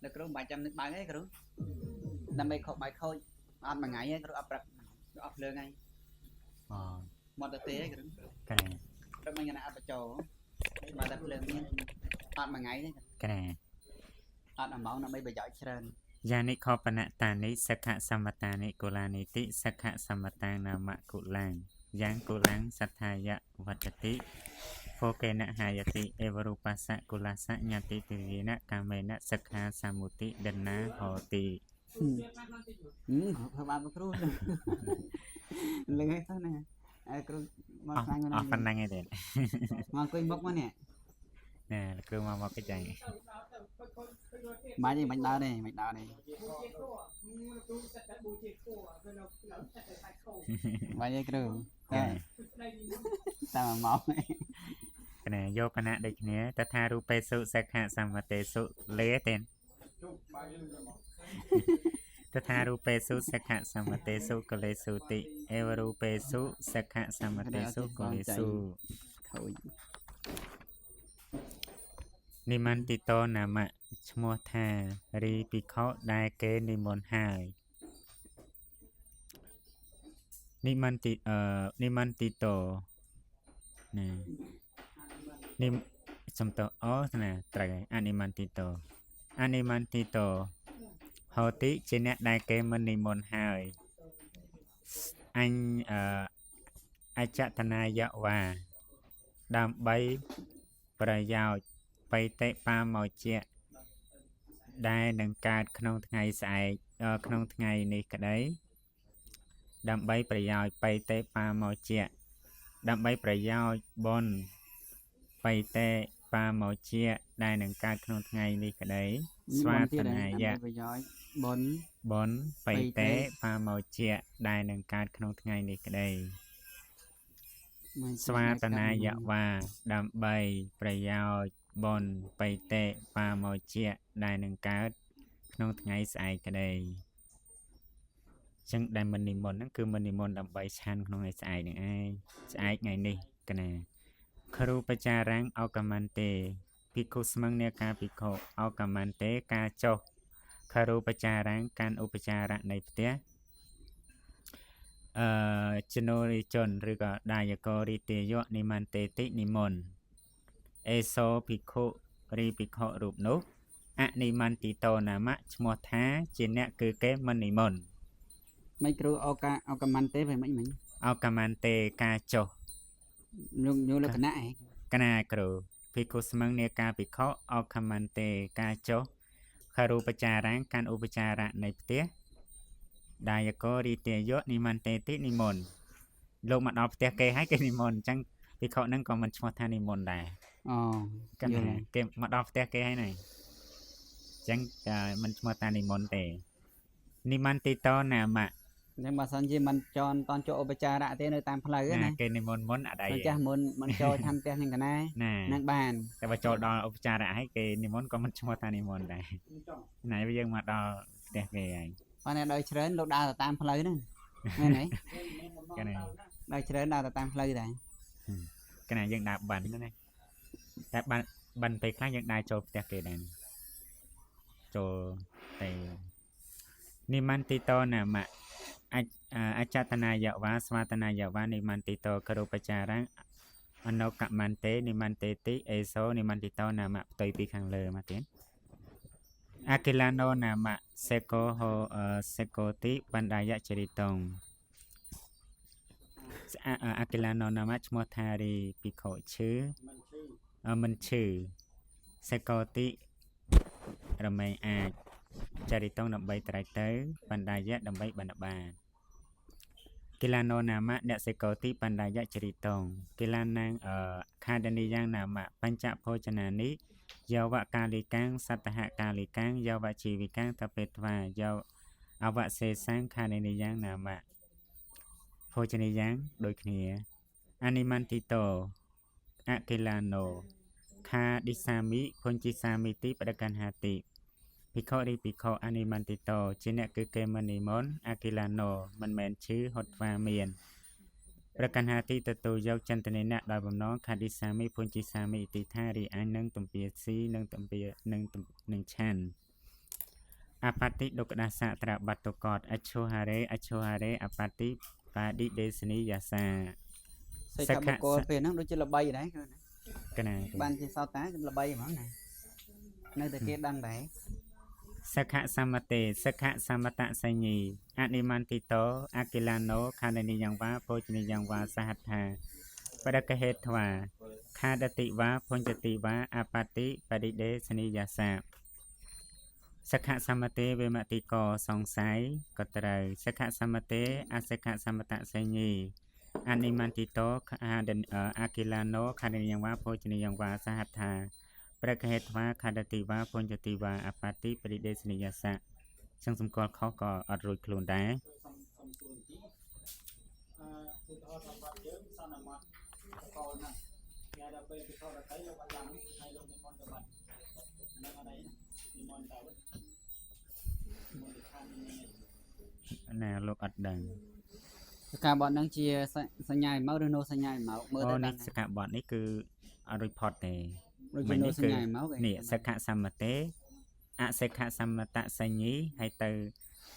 được rồi bài trăm nước bài ấy rồi năm nay khóc bài khôi ăn mà ngày ấy rồi ấp lương ngay một đợt tê ấy rồi cái này rồi mình ăn cho mà tập lương nha ăn mà ngày đấy cái này អត់អាម៉ោងដើម្បីប្រយោជន៍ច្រើន យានិខបនតានិសក្ខសមតានិកុលានិតិសក្ខសមតានាមកុលាងយ៉ាងកុលាងសទ្ធាយវត្តតិភោកេនហាយតិអេវរូបសៈកុលាសៈញតិទិយេនកាមេនសក្ខាសមុតិដណាហោតិធ្វើបានគ្រូលឺទៅណាគ្រូមកខ្លាំងណាស់អស់ប៉ុណ្ណឹងឯងទេមកអង្គុយមុខមកនេះណែគ្រូមកកិច្ចចឹងបាញ់ឯងបាញ់ដើរនេះបាញ់ដើរនេះបាញ់ឯងគ្រូតាមមកណែយកបណៈដូចគ្នាតថារូបេសុសក្ខសមតេសុលេទេតថារូបេសុសក្ខសមតេសុកលេសុតិអេវរូបេសុសក្ខសមតេសុកលេសុខូចនិមន្តិតោនាមឈ្មោះថារីភិក្ខុដែលគេនិមន្តហើយនិមន្តិតោណានិមសំតោអូណាត្រូវហើយអនិមន្តិតោហោតិជាអ្នកដែលគេមិននិមន្តហើយអញអចតនាយវ៉ាដើម្បីប្រយោជន៍បៃតិបាមោជាដែលនឹងកើតក្នុងថ្ងៃស្អែកក្នុងថ្ងៃនេះក្តីដើម្បីប្រយោជន៍បៃតិបាមោជាដើម្បីប្រយោជន៍បុណ្យបៃតិបាមោជាដែលនឹងកើតក្នុងថ្ងៃនេះក្តីស្វាតនាយៈប្រយោជន៍បុណ្យបៃតិបាមោជាដែលនឹងកើតក្នុងថ្ងៃនេះក្តីស្វាតនាយវ៉ាដើម្បីប្រយោជន៍បុណ្យបៃតិបាមោជាដែលនឹងកើតក្នុងថ្ងៃស្អែកក្តីចឹងដែលមិននិមន្តហ្នឹងគឺមិននិមន្តដើម្បីឆាន់ក្នុងថ្ងៃស្អែកហ្នឹងឯងស្អែកថ្ងៃនេះកណាគ្រូបចារាំងអកមន្ទេភិក្ខុស្មឹងនេកាភិក្ខុអកមន្ទេការចុះគ្រូបចារាំងកាន់ឧបចារៈនៃផ្ទះជនរិជនឬក៏ដាយករិទេយៈនិមន្តេតិនិមន្តអេសោភិក្ខុរីភិក្ខុរូបនោះអនិមន្តិតោនាមឈ្មោះថាជាអ្នកគឺគេមិននិមន្តមិនគ្រូអកមន្ទេវិញមិនអកមន្ទេការចុះយកលក្ខណៈឯងកណាគ្រូភិក្ខុស្មឹងនេកាភិក្ខុអកមន្ទេការចុះខរូបចារាំងកាន់ឧបចារៈនៃផ្ទះដាយករិទេយៈនិមន្តេតិនិមន្តលោកមកដល់ផ្ទះគេហើយគេនិមន្តអញ្ចឹងភិក្ខុហ្នឹងក៏មិនឈ្មោះថានិមន្តដែរកណាគេមកដល់ផ្ទះគេហើយហ្នឹងអញ្ចឹងមិនឈ្មោះថានិមន្តទេនិមន្តិតោនាមអញ្ចឹងបើសិនជាមិនចន់តន់ចូលឧបចារៈទេនៅតាមផ្លូវណាគេនិមន្តមុនអត់អីចាស់មុនមិនចូលតាមផ្ទះហ្នឹងកណានឹងបានតែបើចូលដល់ឧបចារៈហើយគេនិមន្តក៏មិនឈ្មោះថានិមន្តដែរណែយើងមកដល់ផ្ទះគេហើយបើអ្នកដោយច្រើនលោកដើរទៅតាមផ្លូវហ្នឹងមែនទេកណាដោយច្រើនដើរទៅតាមផ្លូវដែរកណាយើងដើរបិណ្ឌណាតែបិណ្ឌពេលខ្លះយើងដើរចូលផ្ទះគេដែរចូលតែនិមន្តិតោនាមអចតនាយវ៉ាស្វាតនាយវ៉ានិមន្តិតោគ្រូបចារាំងអនុកមន្ទេនិមន្ទេតិអេសោនិមន្តិតោនាមផ្ទុយពីខាងលើមកទៀតអគិលាណោនាមសេកោហោសេកោតិបណ្ដាយចរិតងអគិលាណោនាមឈ្មោះថារីភិក្ខុឈឺមិនឈឺសេកោតិរមែងអាចចរិតងដើម្បីត្រៃទៅបណ្ដាយៈដើម្បីបណ្ឌបាគិលាណោនាមអ្នកសេកោតិបណ្ដាយៈចរិតងគិលាណាងខាដនីយ៉ាងនាមបញ្ចភោចនានិយោវកាលិកាំងសត្តហកាលិកាំងយោវជីវិកាំងតបេត្វាយោអវសេសាំងខាដនីយ៉ាងនាមភោចនីយ៉ាងដូចគ្នាអនិមន្តិតោអគិលាណោខាឌិសាមិភុញ្ជីសាមិតិបដកន្ហាតិភិក្ខុរីភិក្ខុអនិមន្តិតោជាអ្នកគឺគេមិននិមន្តអគិលាណោមិនមែនឈឺហត់ថ្វាមានប្រកណ្ហាទីទទួលយកចន្ទនេណៈដោយបំណងខាឌិសាមិភុញ្ជីសាមិទីថារីអញនឹងទំពាស៊ីនឹងទំពានឹងឆាន់ អបតិដុក្ខដាសៈត្រាបត្តកតអច្ឆោហារេអបតិបាឌិទេសនីយាសា សេចក្ដីបកលពេលហ្នឹងដូចជាល្បីដែរ កណា បានជាសោតាល្បីហ្មងណានៅតែគេដឹងដែរ សខសមតេសខសមតសញ្ញីអនិមន្តិតោអកិលាណោខាននិយ៉ាងវាភោជនីយ៉ាងវាសហដ្ឋាបដកហេត្វាខាដតិវាភញ្ចតិវាអបតិបដិដេសនីយាសាសខសមតេវេមតិកោសង្ស័យក៏ត្រូវសខសមតេអសខសមតសញ្ញីអនិមន្តិតោអកិលាណោខាននិយ៉ាងវាភោជនីយ៉ាងវាសហដ្ឋាប្រកហេត្វាខដតិវាពញ្ចតិវាអបតិបរិដេសនិយាសៈចឹងសម្គាល់ខុសក៏អត់រួចខ្លួនដែរណាលោកអត់ដឹងសកាបតហ្នឹងជាសញ្ញាមកឬ no សញ្ញាមកមើលទៅ នេះសកបតនេះគឺអត់រួចផុតទេ ដូចជា no សញ្ញាមក នេះសខសមតេអសិខសមតសញ្ញីហើយទៅ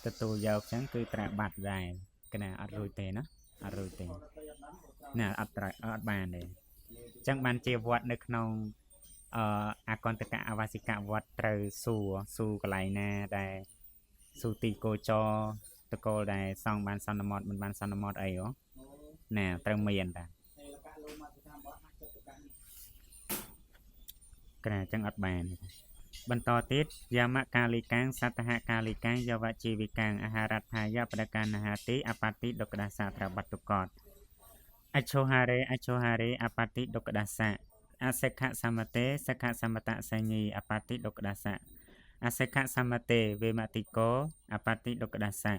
ទទួលយកចឹងគឺត្រាបាត់ដែរកណាអត់រួចទេណាអត់រួចទេណាអត់បានទេចឹងបានជាវត្តនៅក្នុងអកន្តកៈអវាសិកវត្តត្រូវសួរកន្លែងណាដែលសួរទីកោចរតកូលដែលសង់បានសន្មតមិនបានសន្មតអីហ៎ណាត្រូវមានតាកណាចឹងអត់បានបន្តទៀតយាមកាលិកាំងសតហកាលិកាំងយវជីវិកាំងអាហារដ្ឋាយបដកានហាតិអបតិដុក្ខដាសាត្របត្តកតអច្ឆោហារេអបតិដុក្ខដាសាអសិខសមតេសខសមតសញ្ញីអបតិដុក្ខដាសាអសិខសមតេវេមតិកោអបតិដុក្ខដាសា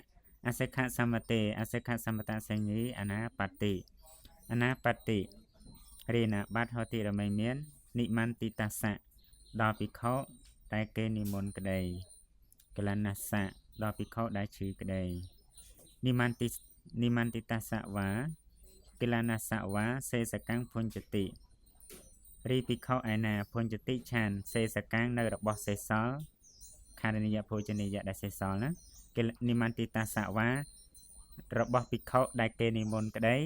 អសិខសមតេអសិខសមតសញ្ញីអនាបតិរៀនបាត់ហតិរមេមាននិមន្តិតាសៈដល់ភិក្ខុដែលគេនិមន្តក្តីកលណាសៈដល់ភិក្ខុដែលឈឺក្តីនិមន្តិតាសៈវាកលណាសៈវាសេសកាំងភញ្ចតិរីភិក្ខុឯណាភញ្ចតិឆានសេសកាំងនៅរបស់សេសលខារនិយភោជនីយៈដែលសេសលណាគេនិមន្តិតាសៈវារបស់ភិក្ខុដែលគេនិមន្តក្តី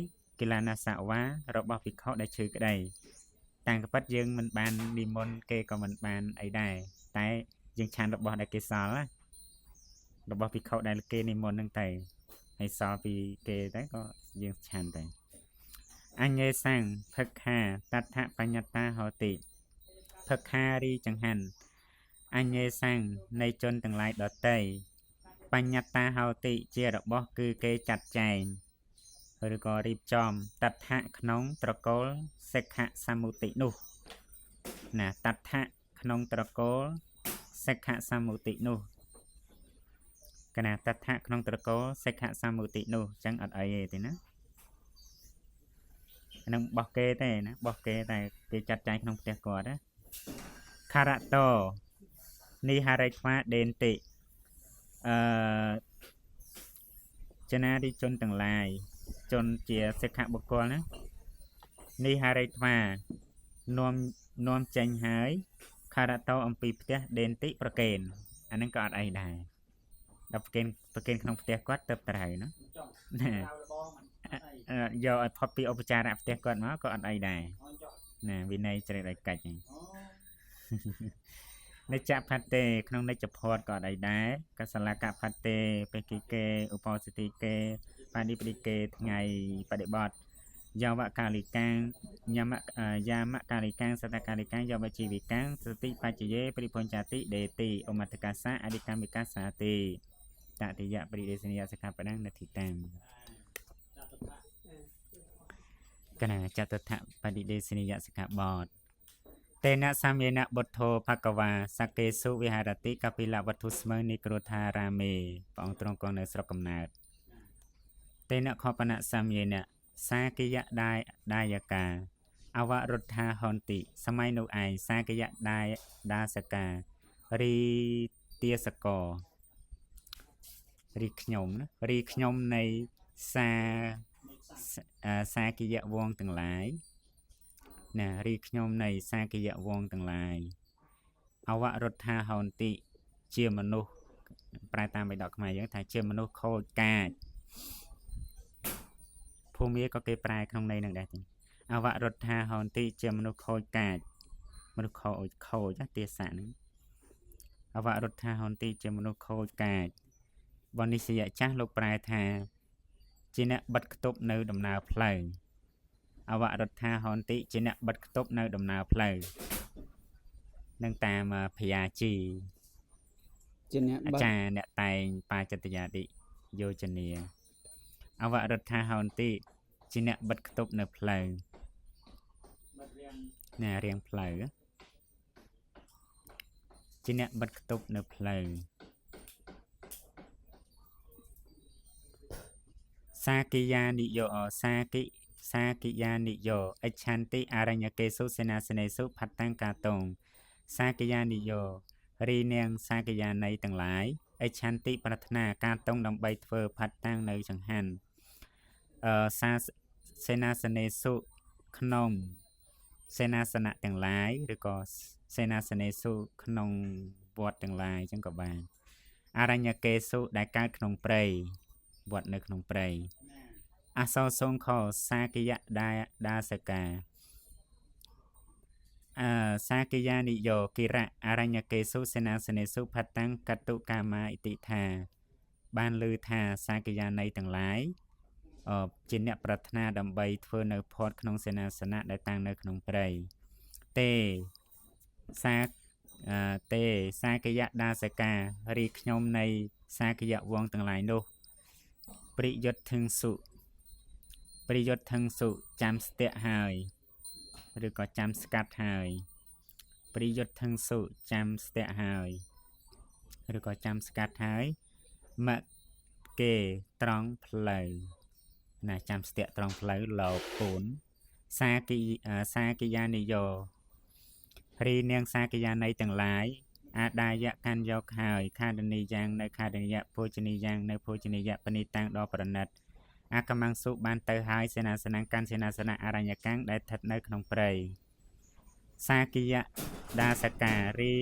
កលណាសៈវារបស់ភិក្ខុដែលឈឺក្តីតាំងកពិតយើងមិនបាននិមន្តគេក៏មិនបានអីដែរតែយើងឆានរបស់ដែលគេសល់ណារបស់ភិក្ខុដែលគេនិមន្តហ្នឹងទៅហើយសល់ពីគេទៅក៏យើងឆានទៅអញ្ញេសាំងភឹកខាតដ្ឋបញ្ញតាហោតិភឹកខារីចង្ហាន់អញ្ញេសាំងនៃជនទាំងឡាយដតីបញ្ញតាហោតិជារបស់គឺគេចាត់ចែងឬក៏រៀបចំតដ្ឋៈក្នុងត្រកូលសិក្ខសមុតិនោះណាតដ្ឋៈក្នុងត្រកូលសិក្ខសមុតិនោះកណាតដ្ឋៈក្នុងត្រកូលសិក្ខសមុតិនោះចឹងអត់អីទេណានឹងបោះគេទេណាបោះគេតែគេចាត់ចែងក្នុងផ្ទះគាត់ណាខារតោនិហរិខ្វាដេនតិចនារិជនទាំងឡាយជនជាសិក្ខបុគ្គលណានិហរិខ្វានាំចេញហើយខារតោអំពីផ្ទះដេនតិប្រកេនអាហ្នឹងក៏អត់អីដែរដល់ប្រកេនក្នុងផ្ទះគាត់ទៅត្រូវណាយកឲ្យផុតពីឧបចារៈផ្ទះគាត់មកក៏អត់អីដែរណាវិន័យជ្រេតឲ្យកាច់ហ្នឹងនិច្ចផតេក្នុងនិច្ចផតក៏អត់អីដែរកសលកផតេបេគិកេឧបោសតិកេបានិបតិកេថ្ងៃបដិបត្តិយាវកាលិកាំងយាមកាលិកាំងសតកាលិកាំងយវជីវិកាំងសតិបច្ចយេប្រិបញ្ចាតិដេតិអមតកាសាអធិកម្មវិកាសាតិតតិយៈប្រិទេសនិយសិក្ខាបដੰនតិតាំកណាចតុដ្ឋបដិទេសនិយសិក្ខាបទតេនៈសម្យេនៈបុទ្ធោភគវាសកេសុវិហរតិកពិលវត្ថុស្មើនិក្រូថារាមេព្រះអង្គទ្រង់គង់នៅស្រុកកំណើតតេនៈខបនៈសម្យេនៈសាកិយៈដាយកាអវរុទ្ធាហន្តិសម័យនោះឯងសាកិយៈដាសការីទាសករីខ្ញុំនៃសាកិយៈវងទាំងឡាយណារីខ្ញុំនៃសាកិយៈវងទាំងឡាយអវរុទ្ធាហន្តិជាមនុស្ស ប្រែតាមបិដកខ្មែរយើងថាជាមនុស្សខូចកាចភូមិក៏គេប្រែក្នុងន័យនឹងដែរអវរដ្ឋាហន្តិជាមនុស្សខូចកាចមនុស្សខូចទាសាហ្នឹងអវរដ្ឋាហន្តិជាមនុស្សខូចកាចវនិស្សយចាស់លោកប្រែថាជាអ្នកបិទគប់នៅដំណើរផ្លូវអវរដ្ឋាហន្តិជាអ្នកបិទគប់នៅដំណើរផ្លូវនឹងតាមភយាជីជាអ្នកអាចារ្យអ្នកតែងបាចិត្តយាតិយោជនាអវរដ្ឋាហន្តិជាអ្នកបិទគប់នៅផ្លូវណែរៀងផ្លូវជាអ្នកបិទគប់នៅផ្លូវសាកិយានិយោសាកិយានិយោអច្ឆន្តិអរញ្ញកេសុសេនាសនេសុផត្តង្កាតងសាកិយានិយោរីនាងសាកិយានៃទាំងឡាយអច្ឆន្តិប្រាថ្នាការតងដើម្បីធ្វើផត្តតាំងនៅចង្ហាន់សាសេនាសនេសុក្នុងសេនាសនៈទាំងឡាយឬក៏សេនាសនេសុក្នុងវត្តទាំងឡាយចឹងក៏បានអរញ្ញកេសុដែលកើតក្នុងព្រៃវត្តនៅក្នុងព្រៃអសោសងខសាកិយដាសកាសាកិយានិយោគិរៈអរញ្ញកេសុសេនាសនេសុផត្តੰកតុកាមាឥតិថាបានឮថាសាកិយានៃទាំងឡាយជាអ្នកប្រាថ្នាដើម្បីធ្វើនៅផតក្នុងសេនាសនៈដែលតាំងនៅក្នុងព្រៃទេសាកិយដាសការីខ្ញុំនៃសាកិយវងទាំងឡាយនោះព្រិយុទ្ធឹងសុចាំស្ទាក់ហើយឬក៏ចាំស្កាត់ហើយព្រិយុទ្ធឹងសុចាំស្ទាក់ហើយឬក៏ចាំស្កាត់ហើយមកគេត្រង់ផ្លូវណាចាំស្ទាក់ត្រង់ផ្លូវលោកពូនសាកិយានិយោរីនាងសាកិយានៃទាំងឡាយអាដាយៈកាន់យកហើយខាដនីយ៉ាងនៅខាដនីយៈភោជនីយ៉ាងនៅភោជនីយៈបនិតាំងដ៏ប្រណិតអាកម្មង្សុបានទៅហើយសេនាសនៈកាន់សេនាសនៈអរញ្ញកាំងដែលស្ថិតនៅក្នុងព្រៃសាកិយដាសការី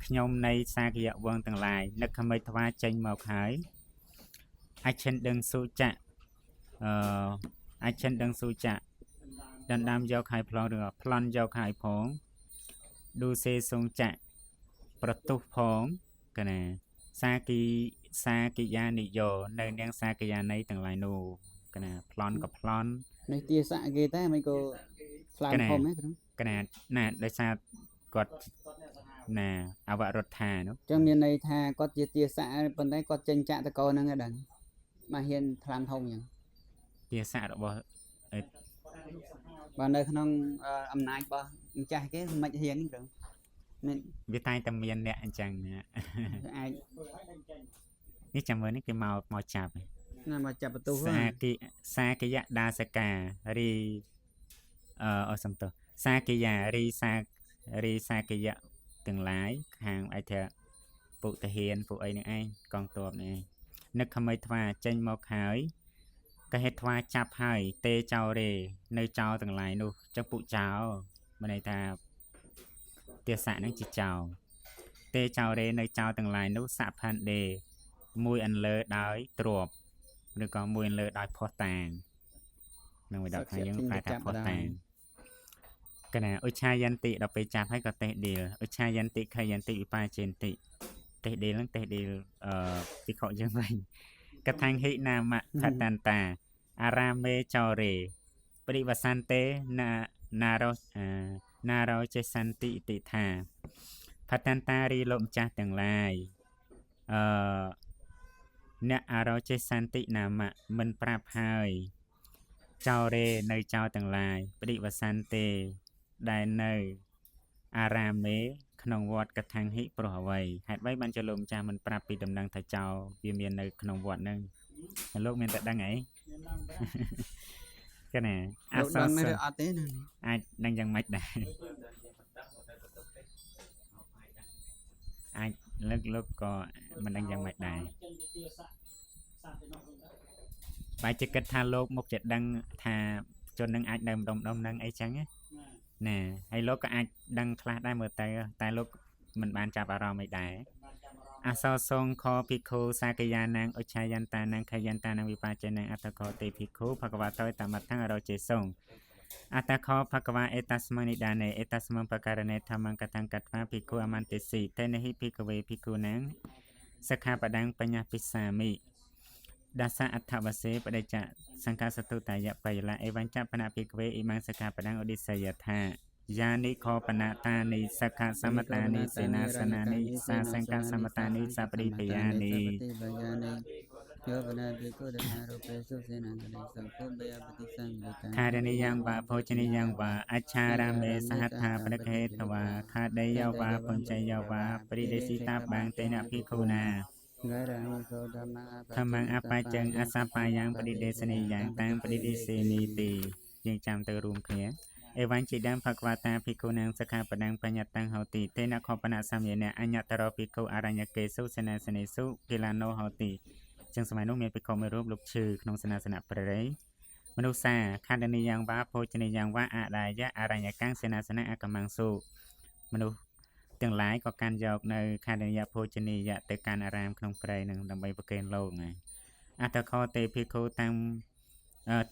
ខ្ញុំនៃសាកិយវងទាំងឡាយនឹកខមិចថ្វាចេញមកហើយអច្ឆិនដឹងសុចៈអច្ឆិនដឹងសុចៈដណ្ដើមយកហើយប្លន់ឬប្លន់យកហើយផងឌូសេសងចៈប្រទុះផងកណាសាកិយានិយោនៅនាងសាកិយានៃទាំងឡាយនោះកណាប្លន់ក៏ប្លន់នេះទាសៈគេតែមិនក៏ខ្លាំងធំហ្នឹងកណាណាដោយសារគាត់ណាអវរដ្ឋានោះចឹងមានន័យថាគាត់ជាទាសៈប៉ុន្តែគាត់ចេញចាក់តកហ្នឹងឯដឹងមកហ៊ានខ្លាំងធំអញ្ចឹងទាសៈរបស់បាននៅក្នុងអំណាចរបស់ម្ចាស់គេមិនហ៊ានទេនេះវាតែតែមានអ្នកអញ្ចឹងអាចនេះចាំមើលនេះគេមកចាប់ណាមកចាប់បន្ទុះសាកិយដាសការីសំទោសសាកិយារីសាកិយទាំងឡាយខាងអីថាពុទ្ធហានពួកអីនឹងឯងកងទ័ពនេះឯងនឹកខមិចថ្វាចេញមកហើយកហេតុថ្វាចាប់ហើយទេចោរេនៅចោលទាំងឡាយនោះចឹងពុចោមានន័យថាទាសៈនឹងជាចោលទេចោរេនៅចោលទាំងឡាយនោះសផាន់ដេមួយអន្លើដោយទ្របឬក៏មួយអន្លើដោយផោះតាងនឹងវិដកថាយើងប្រែថាផោះតាងកណាឧច្ឆាយន្តិដល់ពេលចាប់ហើយក៏តេះដៀលឧច្ឆាយន្តិខយន្តិវិបាចេន្តិតេះដៀលនឹងតេះដៀលពិខុយើងវិញកថាងហិណាមខតន្តាអារាមេចោរេបរិវសន្តេណារោចេសន្តិឥតិថាផតន្តារីលោកម្ចាស់ទាំងឡាយអ្នកអរោចេសន្តិណាមមិនប្រាប់ហើយចោរេនៅចោលទាំងឡាយបរិវសន្តេដែលនៅអារាមេក្នុងវត្តកថាងហិព្រោះអ្វីហេតុអ្វីបានជាលោកម្ចាស់មិនប្រាប់ពីដំណឹងថាចោលវាមាននៅក្នុងវត្តហ្នឹងលោកមានតែដឹងអីកណាអត់ដឹងមែនអត់ទេណាអាចដឹងយ៉ាងម៉េចដែរអាចលោកក៏មិនដឹងយ៉ាងម៉េចដែរបែរជាគិតថាលោកមុខជាដឹងថាជននឹងអាចនៅម្ដុំនឹងអីចឹងណាហើយលោកក៏អាចដឹងខ្លះដែរមើលទៅតែលោកមិនបានចាប់អារម្មណ៍អីដែរ អាសោសងខភិក្ខុសាកយានាងឧច្ឆាយន្តានាងខយន្តានាងវិបាចេនាងអត្តកោទេភិក្ខុភគវតោតមត្ថੰអរោចេសងអត្តខោភគវាអេតស្មនិដានេអេតស្មំបករណេធម្មង្កតង្កត្វាភិក្ខុអមន្តេស៊ីតេនហិភិក្ខវេភិក្ខុនាងសក្ខាបដាំងបញ្ញពិសាមិដាសអត្ថវសេបដិចសង្កាសតុតាយបយលាអេវញ្ចបណភិក្ខវេអ៊ីមាំងសក្ខាបដាំងឧឌិសយថាយានិខោបណតានិសក្ខសមតានិសេនាសនានិសាសង្កាសមតានិសបរិបយានិ យោបណាភិក្ខុដនារូបេសុសេនានិសង្ឃោបយបតិសង្ឃិតា ខារនីយ៉ាងវាភោជនីយ៉ាងវាអច្ឆារាមេសហថាប្រកេតវាខាដេយវាបញ្ចយវាបរិដេសិតាបាងតេនភិក្ខុណា ងារាមិកោធម្ម ធម្មងអបច្ចੰអសបាយ៉ាងបរិដេសនីយ៉ាងតាមបរិដេសេនីទីយើងចាំទៅរួមគ្នាអេវញ្ចិដាំភគវតាភិក្ខុនាងសក្ខាបដាំងបញ្ញតੰហោតិតេនខបនសម្យនេអញ្ញតរោភិក្ខុអរញ្ញកេសុសេនាសនេសុគិលាណោហោតិចឹងសម័យនោះមានភិក្ខុមួយរូបលោកឈឺក្នុងសេនាសនៈព្រះរាយមនុស្សសាខណ្ឌនីយ៉ាងវាភោជនីយ៉ាងវាអដាយៈអរញ្ញកាំងសេនាសនៈអកម្មង្សុមនុស្សទាំងឡាយក៏កាន់យកនៅខណ្ឌនីយភោជនីយៈទៅកាន់អារាមក្នុងព្រៃនឹងដើម្បីប្រគេនលោកហើយអត្តខោទេភិក្ខុតាំង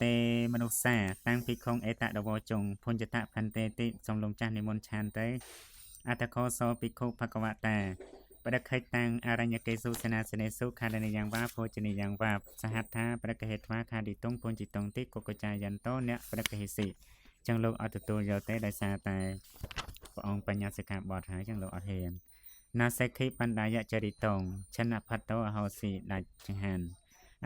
ទេមនុស្សសាតាំងភិក្ខុអេតដវចុងភុញ្ចតៈផន្ទេតិសំលងចាស់និមន្តឆានទៅអត្តខោសោភិក្ខុភគវតាបដិខេតាំងអរញ្ញកេសុសេនាសនេសុខណ្ឌនីយ៉ាងវាភោជនីយ៉ាងវាសហថាប្រកហេត្វាខាឌីតុងពុញ្ចិតុងតិកុកចាយន្តោអ្នកប្រកហេសិចឹងលោកអត់ទទួលយកទេដោយសារតែព្រះអង្គបញ្ញាសិក្ខាបទហើយចឹងលោកអត់ហ៊ានណាសេខិបណ្ដាយចរិតងឆនផតោអហោសិដាច់ចង្ហាន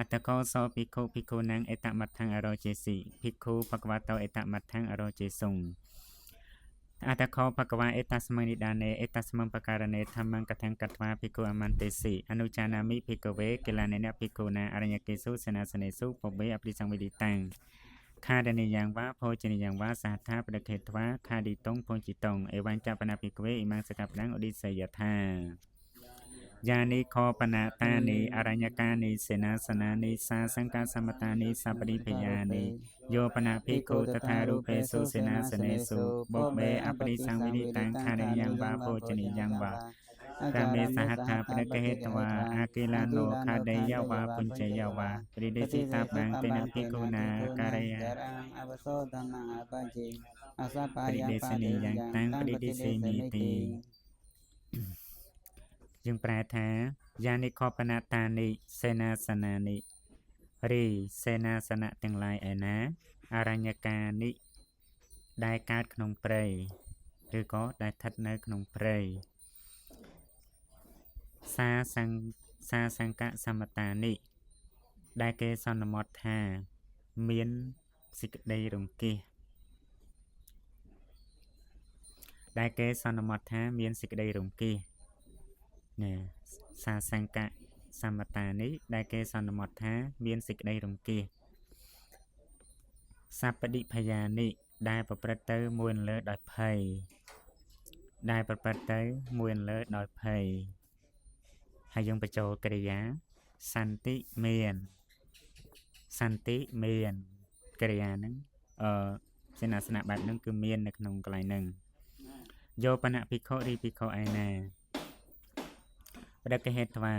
អត្តកោសោភិក្ខុភិក្ខុនាងអេតមត្ថੰអរោចេសិភិក្ខុភគវតោអេតមត្ថੰអរោចេសុងអត្តខោភគវាអេតស្មនិដានេអេតស្មំបករណេធម្មង្កថੰកត្វាភិក្ខុអមន្តេសិអនុចានាមិភិក្ខវេកិលានេនភិក្ខុណាអរញ្ញកេសុសេនាសនេសុពបេអភិសង្វិឌិតាំងខាដនីយ៉ាងវាភោជនីយ៉ាងវាសហថាប្រកេតវាខាឌីតុងពុញ្ចិតុងអេវញ្ចបណភិក្ខវេអ៊ីមាំងសក្ខាបដាំងឧឌិសយថាយានិខោបណតានិអរញ្ញកានិសេនាសនានិសាសង្កាសមតានិសបរិភយានិយោបណភិក្ខុតថារូបេសុសេនាសនេសុបបេអបរិសង្វិឌិតាំងខាដនីយ៉ាងវាភោជនីយ៉ាងវាកាមេសហថាប្រកេតវាអគិលាណោខាដេយវាបញ្ចយវាបរិដេសិតាបាងតេនភិក្ខុណាការយា អវសោធម្មអបជិអសបា បរិ យា ដេសនីយ៉ាងតាំងបរិដេសេនីទីយើងប្រែថាយានិខបណតានិសេនាសនានិរីសេនាសនៈទាំងឡាយឯណាអរញ្ញកានិដែលកើតក្នុងព្រៃឬក៏ដែលស្ថិតនៅក្នុងព្រៃសាសង្កសមតានិដែលគេសន្មតថាមានសេចក្តីរង្គេះដែលគេសន្មតថាមានសេចក្តីរង្គេះណាសាសង្កសមតានិដែលគេសន្មតថាមានសេចក្តីរង្គេះសពតិភយានិដែលប្រព្រឹត្តទៅមួយលើដោយភ័យដែលប្រព្រឹត្តទៅមួយលើដោយភ័យហើយយើងបញ្ចូលកិរិយាសន្តិមានកិរិយាហ្នឹងសេនាសនៈបែបហ្នឹងគឺមាននៅក្នុងកន្លែងហ្នឹងយោបនៈភិក្ខុរីភិក្ខុឯណាប្រកហេត្វា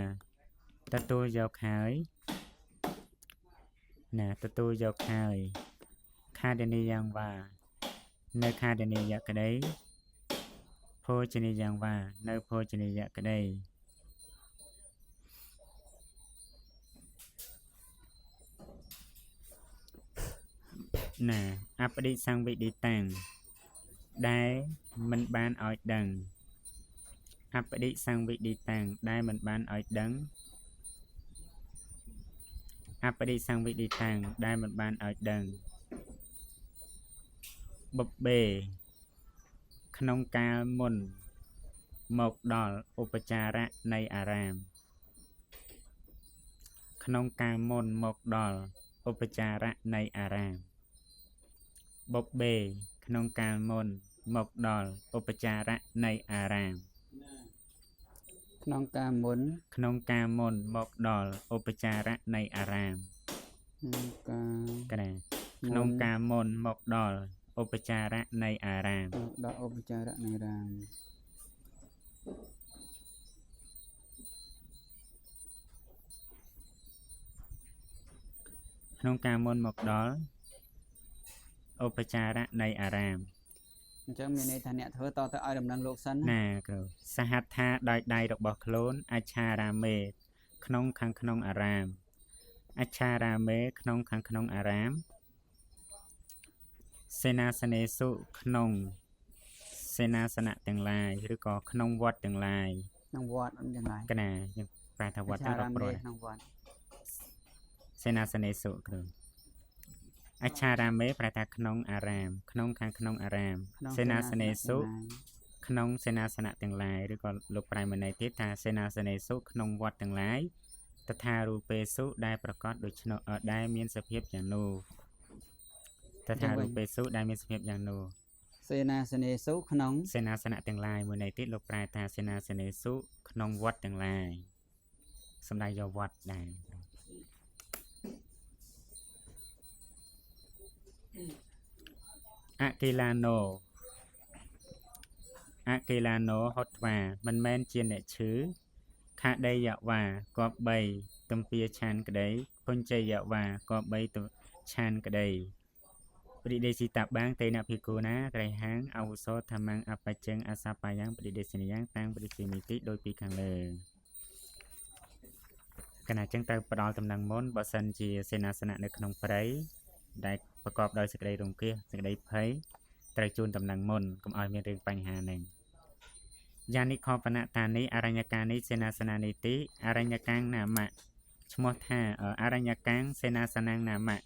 ទទួលយកហើយណាទទួលយកហើយខាដនីយ៉ាងវានៅខាដនីយៈក្តីភោជនីយ៉ាងវានៅភោជនីយៈក្តីណាអបរិសង្វិឌិតាំងដែលមិនបានឲ្យដឹងអបរិសង្វិឌិតាំងដែលមិនបានឲ្យដឹងអបរិសង្វិឌិតាំងដែលមិនបានឲ្យដឹងបបេក្នុងកាលមុនមកដល់ឧបចារៈនៃអារាមក្នុងកាលមុនមកដល់ឧបចារៈនៃអារាមបបេក្នុងកាលមុនមកដល់ឧបចារៈនៃអារាមក្នុងកាលមុនមកដល់ឧបចារៈនៃអារាមក្នុងកាលមុនមកដល់ឧបចារៈនៃអារាម ក្នុងការមុនមកដល់ឧបចារៈនៃអារាម អញ្ចឹងមានន័យថាអ្នកធ្វើតទៅឲ្យដំណឹងលោកសិនណា ណាគ្រូសហត្ថាដោយដៃរបស់ខ្លួនអច្ឆារាមេក្នុងខាងក្នុងអារាមអច្ឆារាមេក្នុងខាងក្នុងអារាមសេនាសនេសុក្នុងសេនាសនៈទាំងឡាយឬក៏ក្នុងវត្តទាំងឡាយ ក្នុងវត្តយ៉ាងណា កណាយើងប្រែថាវត្តទាំងរាប់រយ ក្នុងវត្ត សេនាសនេសុគ្រូអច្ឆារាមេប្រែថាក្នុងអារាមក្នុងខាងក្នុងអារាមសេនាសនេសុក្នុងសេនាសនៈទាំងឡាយឬក៏លោកប្រែមន័យទៀតថាសេនាសនេសុក្នុងវត្តទាំងឡាយតថារូបេសុដែលប្រកាសដូច្នោះដែលមានសភាពយ៉ាងនោះតថារូបេសុដែលមានសភាពយ៉ាងនោះ សេនាសនេសុក្នុង សេនាសនៈទាំងឡាយមួយន័យទៀតលោកប្រែថាសេនាសនេសុក្នុងវត្តទាំងឡាយសំដៅយកវត្តដែរអកេឡាណូហត់វាមិនមែនជាអ្នកឈឺខាដីយវាគប្បីទំពាឆានក្ដីពុញ្ជយវាគប្បីឆានក្ដីបរិដេស៊ីតាបាំងតេនភិក្ខុណាក្រៃហាងអវុសោធម្មងអបច្ចੰអសបាយ៉ាងបរិដេសនីយ៉ាងតាំងបរិជាមីតិដោយពីខាងលើកណាចឹងត្រូវផ្ដល់តំណែងមុនបើសិនជាសេនាសនៈនៅក្នុងព្រៃដែលប្រកបដោយសេចក្តីរង្គៀសសេចក្តីភ័យត្រូវជូនតំណែងមុនកុំឲ្យមានរឿងបញ្ហាហ្នឹងយានិខបនតានីអរញ្ញកានីសេនាសនានីតិអរញ្ញកាំងណាមៈឈ្មោះថាអរញ្ញកាំងសេនាសនាងណាមៈ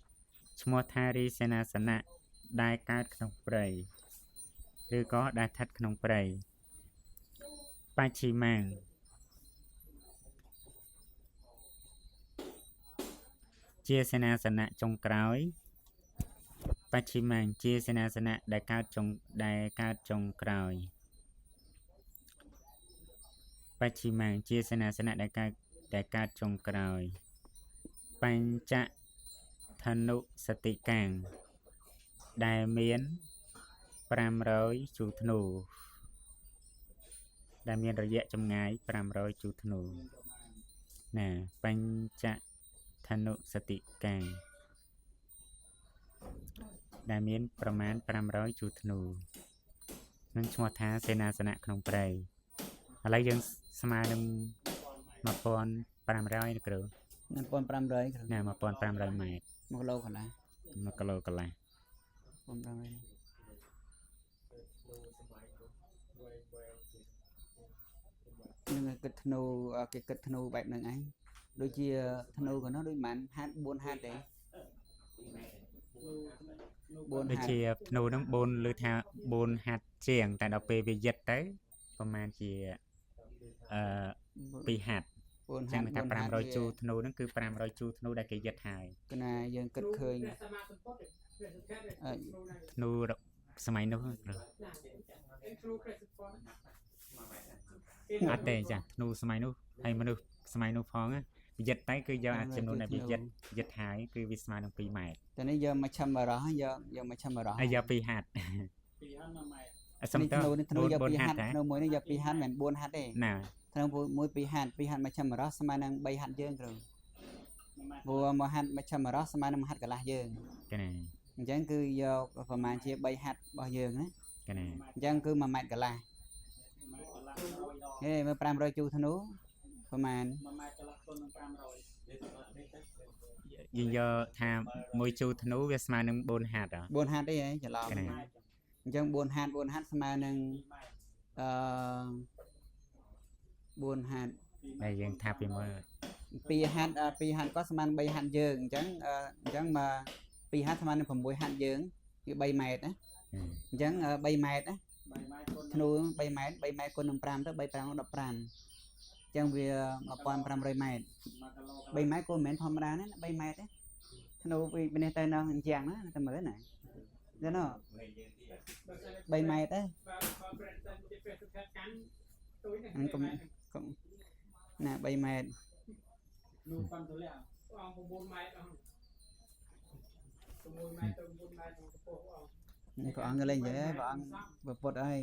ឈ្មោះថារីសេនាសនៈដែលកើតក្នុងព្រៃឬក៏ដែលស្ថិតក្នុងព្រៃបច្ឆិមាំងជាសេនាសនៈចុងក្រោយបច្ឆិមាំងជាសេនាសនៈដែលកើតចុងក្រោយបច្ឆិមាំងជាសេនាសនៈដែលកើតចុងក្រោយបញ្ចធនុសតិកាំងដែលមាន500ជូធ្នូដែលមានរយៈចម្ងាយ500ជូធ្នូណាបញ្ចធនុសតិកាំងដែលមានប្រមាណ500ជូធ្នូនឹងឈ្មោះថាសេនាសនៈក្នុងព្រៃឥឡូវយើងស្មើនឹង1500គ្រូ 1500 ណា1500ម៉ែត្រ 1គីឡូកន្លះ 1គីឡូកន្លះ 1500នឹងគិតធ្នូគេគិតធ្នូបែបហ្នឹងឯងដូចជាធ្នូក៏នោះដូចមិនហាត់4ហាត់ទេ4 ដូចជាធ្នូហ្នឹង4ឬថា4ហាត់ជាងតែដល់ពេលវាយិតទៅប្រហែលជា2ហាត់ចឹងថា500ជូធ្នូហ្នឹងគឺ500ជូធ្នូដែលគេយិតហើយក ណាយើងគិតឃើញ ធ្នូសម័យនោះអត់ទេចាធ្នូសម័យនោះហើយមនុស្សសម័យនោះផងវាយិតទៅគឺយកចំនួនដែលវាយិតហើយគឺវាស្មើនឹង2ម៉ែត្រ តែនេះយកមកឆឹមបរោះយកមកឆឹមបរោះ ហើយយក2ហាត់ 2ហាត់ អសំទៅ ធ្នូយក2ហាត់ធ្នូមួយនេះយក2ហាត់មិន4ហាត់ទេ ណា ធ្នូមួយ2ហាត់មកឆឹមបរោះស្មើនឹង3ហាត់យើងគ្រូព្រោះមកហាត់មកឆឹមបរោះស្មើនឹង1ហាត់កន្លះយើង កណា អញ្ចឹងគឺយកប្រហែលជា3ហាត់របស់យើងណា កណា អញ្ចឹងគឺ1ម៉ែត្រកន្លះហេមើល500ជូធ្នូប្រហែល 1ម៉ែត្រកន្លះគុណនឹង500 យើងយកថាមួយជូធ្នូវាស្មើនឹង4ហាត់ 4ហាត់ទេហ៎ច្រឡំអញ្ចឹង4ហាត់ស្មើនឹង4ហាត់ ដែលយើងថាពីមើល 2ហាត់ក៏ស្មើនឹង3ហាត់យើងអញ្ចឹងមក2ហាត់ស្មើនឹង6ហាត់យើងគឺ3ម៉ែត្រណាអញ្ចឹង3ម៉ែត្រណាធ្នូ3ម៉ែត្រគុណនឹង5ទៅ3 5 15អញ្ចឹងវា1500ម៉ែត្រ3ម៉ែត្រក៏មិនមែនធម្មតាណា3ម៉ែត្រទេធ្នូពីនេះទៅនៅអញ្ចឹងណាតែមើលណាចឹងណា3ម៉ែត្រទេណា3ម៉ែត្រ នោះប៉ុនទៅលាអង្គ9ម៉ែត្រអស់6ម៉ែត្រទៅ9ម៉ែត្រក្នុងកម្ពស់អង្គ ព្រះអង្គលេងចឹងឯងព្រះអង្គពុទ្ធអើយ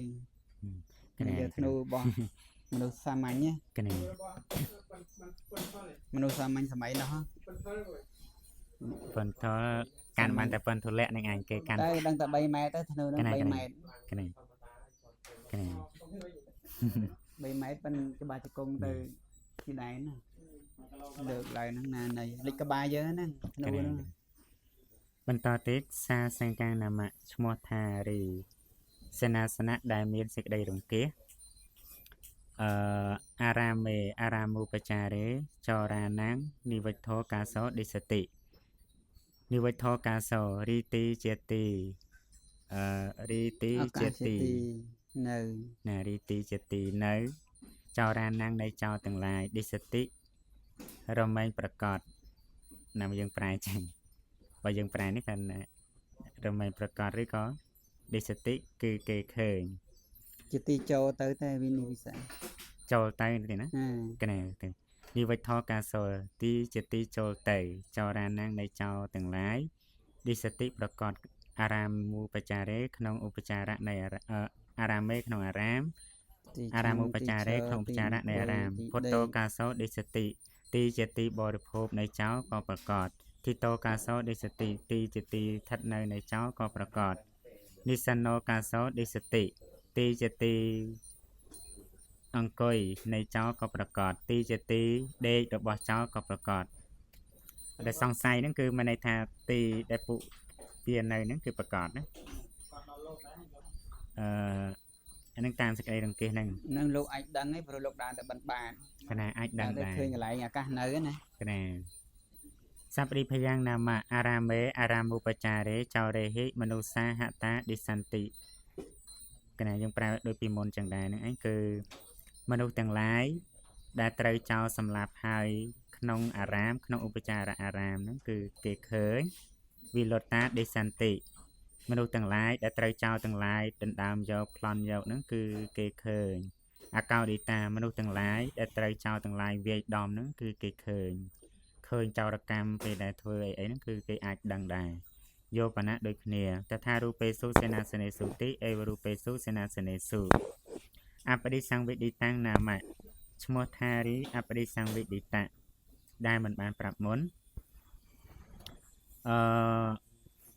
គ្នាយកធ្នូរបស់មនុស្សសាមញ្ញ កណា មនុស្សសាមញ្ញសម័យនោះ phần thọ can bàn tại phần thọ lẹ này anh kê can តែដឹងតែ3ម៉ែត្រទៅធ្នូនឹង cái này 3ម៉ែត្រ cái này cái này 3ម៉ែត្រប៉ិនច្បាស់ជង្គង់ទៅទីដែនលើកឡើងហ្នឹងណានៃលិចក្បាលយើងហ្នឹងធ្នូ cái ហ្នឹង này បន្តទៀតសាសង្កានាមៈឈ្មោះថារីសេនាសនៈដែលមានសេចក្តីរង្គេះអារាមេអារាមូបចារេចរាណាំងនិវិទ្ធោកាសោដិសតិនិវិទ្ធោកាសោរីទីជាទីរីទី ឱកា ជា សជា ទី ទីនៅ ណារីទីជាទីនៅចរាណាំងនៃចោរទាំងឡាយដិសតិរមែងប្រកបណាមយើងប្រែចឹងបើយើងប្រែនេះគឺរមែងប្រកបឬក៏ដិសតិគឺគេឃើញ ជាទីចូលទៅតែវិនិវិសា ចូលទៅទេណា អា កណែទៅនិវិទ្ធោកាសោទីជាទីចូលទៅចរាណាំងនៃចោរទាំងឡាយដិសតិប្រកបអារាមូបចារេក្នុងឧបចារៈនៃអារាមេក្នុងអារាម ទី អារាមឧបចារេក្នុងឧបចារៈនៃអារាមពុទ្ធោកាសោដិសតិទីជាទីបរិភោគនៃចោរក៏ប្រកបទីតោកាសោដិសតិទីជាទីស្ថិតនៅនៃចោរក៏ប្រកបនិសនោកាសោដិសតិទីជាទីអង្គុយនៃចោរក៏ប្រកបទីជាទីដេករបស់ចោរក៏ប្រកបដែលសង្ស័យហ្នឹងគឺមានន័យថាទីដែលពួកវានៅហ្នឹងគឺប្រកបណាអានឹងតាមសេចក្តីរង្គេះហ្នឹង នឹងលោកអាចដឹងឯងព្រោះលោកដើរតែបាន កណាអាចដឹង តែ ដែរ ឃើញកន្លែងអាកាសនៅណា កណាសព្ទិភយ៉ាងណាមអារាមេអារាមឧបចារេចោរេហិមនុស្សាហតាឌិសន្តិកណាយើងប្រើដូចពីមុនចឹងដែរហ្នឹងឯងគឺមនុស្សទាំងឡាយដែលត្រូវចោលសម្លាប់ហើយក្នុងអារាមក្នុងឧបចារៈអារាមហ្នឹងគឺគេឃើញវិលតាឌិសន្តិមនុស្សទាំងឡាយដែលត្រូវចោលទាំងឡាយដណ្ដើមយកប្លន់យកហ្នឹងគឺគេឃើញអកោឌីតាមនុស្សទាំងឡាយដែលត្រូវចោលទាំងឡាយវាយដំហ្នឹងគឺគេឃើញចោរកម្មពេលដែលធ្វើអីហ្នឹងគឺគេអាចដឹងដែរយកបណៈដូចគ្នាតថារូបេសុសេនាសនេសុតិអេវរូបេសុសេនាសនេសុអបរិសង្វេឌិតាំងណាមៈឈ្មោះថារីអបរិសង្វេឌិតៈដែលមិនបានប្រាប់មុន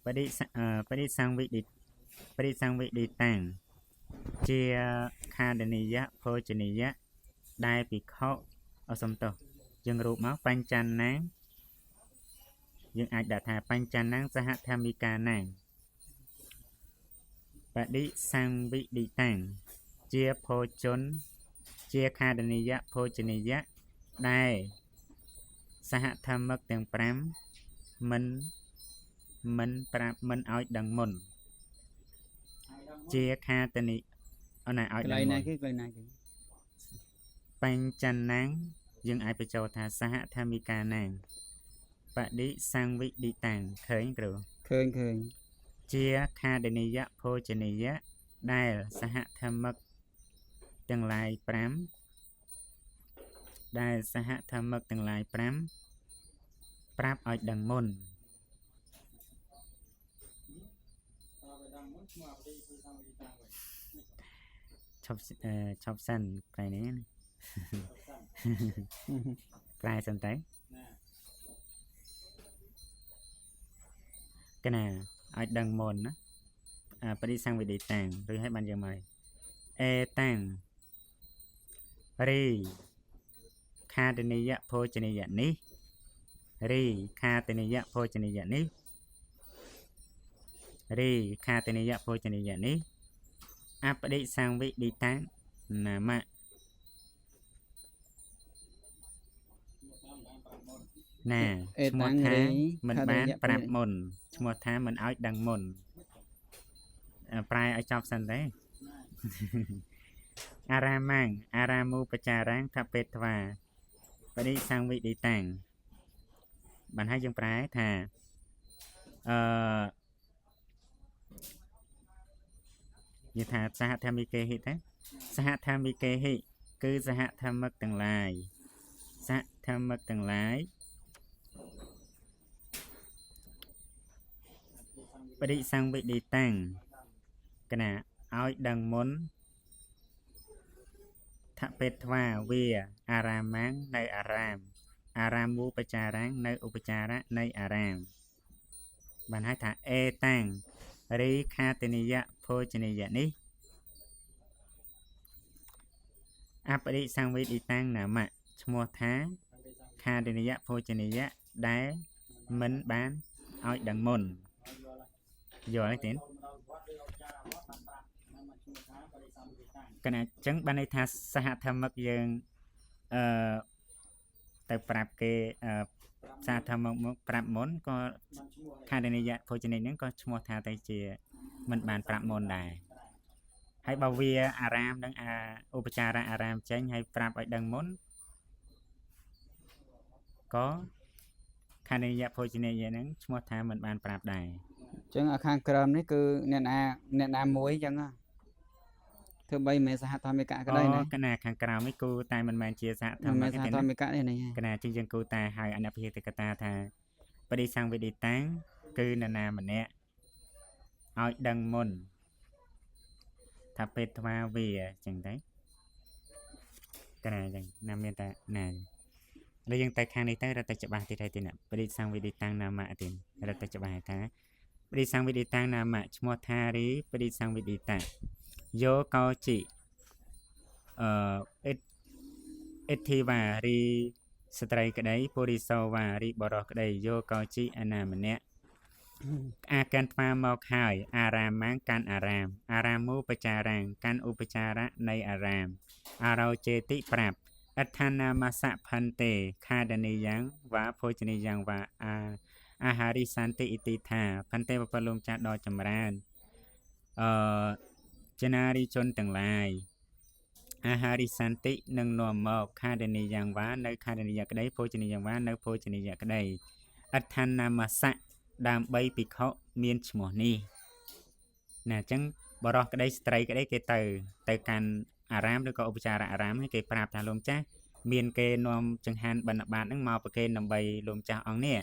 បរិសង្វេឌិតាំងជាខាដនីយៈភោជនីយៈដែលភិក្ខុសំទោសយើងរូបមកបញ្ចន្នាងយើងអាចដាក់ថាបញ្ចន្នាងសហធម្មិកានាងបដិសង្វិឌិតាំងជាភោជនជាខាដនីយៈភោជនីយៈដែលសហធម្មឹកទាំង5មិនប្រាប់មិនឲ្យដឹងមុនជាខាតនីអូនឲ្យក ន្ ដឹង លែង មុ ណា ន គេកន្លែងណាគេ បញ្ចន្នាងយើងអាចបញ្ចូលថាសហធម្មិកានាងបដិសង្វិឌិតាំងឃើញគ្រូ ឃើញ ជាខាដនីយៈភោជនីយៈដែលសហធម្មឹកទាំងឡាយ5ដែលសហធម្មឹកទាំងឡាយ5ប្រាប់ឲ្យដឹងមុនឈប់សិនប្រែនេះណា ប្រែសិនទៅកណាឲ្យដឹងមុនណាបរិសង្វេឌិតាំងឬឲ្យបានយ៉ាងម៉េចអេតាំងរីខាតនីយៈភោជនីយៈនេះរីខាតនីយៈភោជនីយៈនេះរីខាតនីយៈភោជនីយៈនេះអបដិសង្វេឌិតាំងណាមៈណាឈ្មោះថាមិនបានប្រាប់មុនឈ្មោះថាមិនឲ្យដឹងមុនប្រែឲ្យចប់សិនទេ អារាមាំងអារាមូបចារាំងថាពេទ្វាបរិសង្វិឌិតាំងបានហើយយើងប្រែថានិយាយថាសហធម្មិកេហិទេសហធម្មិកេហិគឺសហធម្មឹកទាំងឡាយសហធម្មឹកទាំងឡាយបរិសង្វិឌិតាំងកណាឲ្យដឹងមុនថាពេទ្វាវាអារាមាំងនៅអារាមអ អារាមវូបចារាំងនៅឧបចារៈនៃអារាមបានហៅថាអេតាំងរីខាតនិយៈភោជនីយៈនេះអបរិសង្វេទិតាំងណាមៈឈ្មោះថាខាតនិយៈភោជនីយៈដែលមិនបានឲ្យដឹងមុនយល់ទេកណាចឹងបានន័យថាសហធម្មកយើងទៅប្រាប់គេសហធម្មមកប្រាប់មុនក៏ខាតនិយៈភោជនីយៈហ្នឹងក៏ឈ្មោះថាទៅជាមិនបានប្រាប់មុនដែរហើយបើវាអារាមនឹងឧបចារៈអារាមចេញហើយប្រាប់ឲ្យដឹងមុនក៏ខាតនិយៈភោជនីយៈហ្នឹងឈ្មោះថាមិនបានប្រាប់ដែរចឹងអាខាងក្រោមនេះគឺអ្នកណាមួយចឹងធ្វើបីមិនសហធម្មិកៈក៏ដោយណាកណាខាងក្រោមនេះគូតែមិនមែនជាសហធម្មមិកៈទេសហធម្មិកៈទេនេះកណាជាងគូតែហៅអនុភិតិកតាថាបរិសង្វេទិតាំងគឺនរណាម្នាក់ឲ្យដឹងមុនថាពេទ្វាវាចឹងទៅកណាចឹងណាមានតែណាហើយយើងទៅខាងនេះទៅរត់ទៅច្បាស់ទៀតហើយទេណាបរិសង្វេទិតាំងនាមៈទៀតរត់ទៅច្បាស់ថាបរិសង្វេទិតាំងនាមៈឈ្មោះថារីបរិសង្វេទិតាយោកោជីអិទ្ធីវ៉ារីស្ត្រីក្តីពុរិសោវ៉ារីបរោះក្តីយោកោជីអនាម្នាក់អាកាន់ថ្មមកហើយអារាមម៉ាំងកាន់អារាមូបចារាំងកាន់ឧបចារៈនៃអារាមអារោចេតិប្រាប់អដ្ឋានាមសៈផន្ទេខាដនីយ៉ាងវ៉ាភោជនីយ៉ាងវ៉ាអាហារិសន្តិអ៊ីតិថាផន្ទេបពលលោកចាស់ដល់ចម្រើនចនារីជនទាំងឡាយអាហារិសន្តិនឹងនាំមកខាដនីយ៉ាងវ៉ានៅខាដនីយក្តីភោជនីយ៉ាងវ៉ានៅភោជនីយក្តីអដ្ឋានាមសៈដើម្បីភិក្ខុមានឈ្មោះនេះណាអញ្ចឹងបរោះក្តីស្ត្រីក្តីគេទៅកាន់អារាមឬក៏ឧបចារៈអារាមគេប្រាប់ថាលោកចាស់មានគេនាំចង្ហាន់បណ្ឌបាតហ្នឹងមកប្រគេនដើម្បីលោកចាស់អង្គនេះ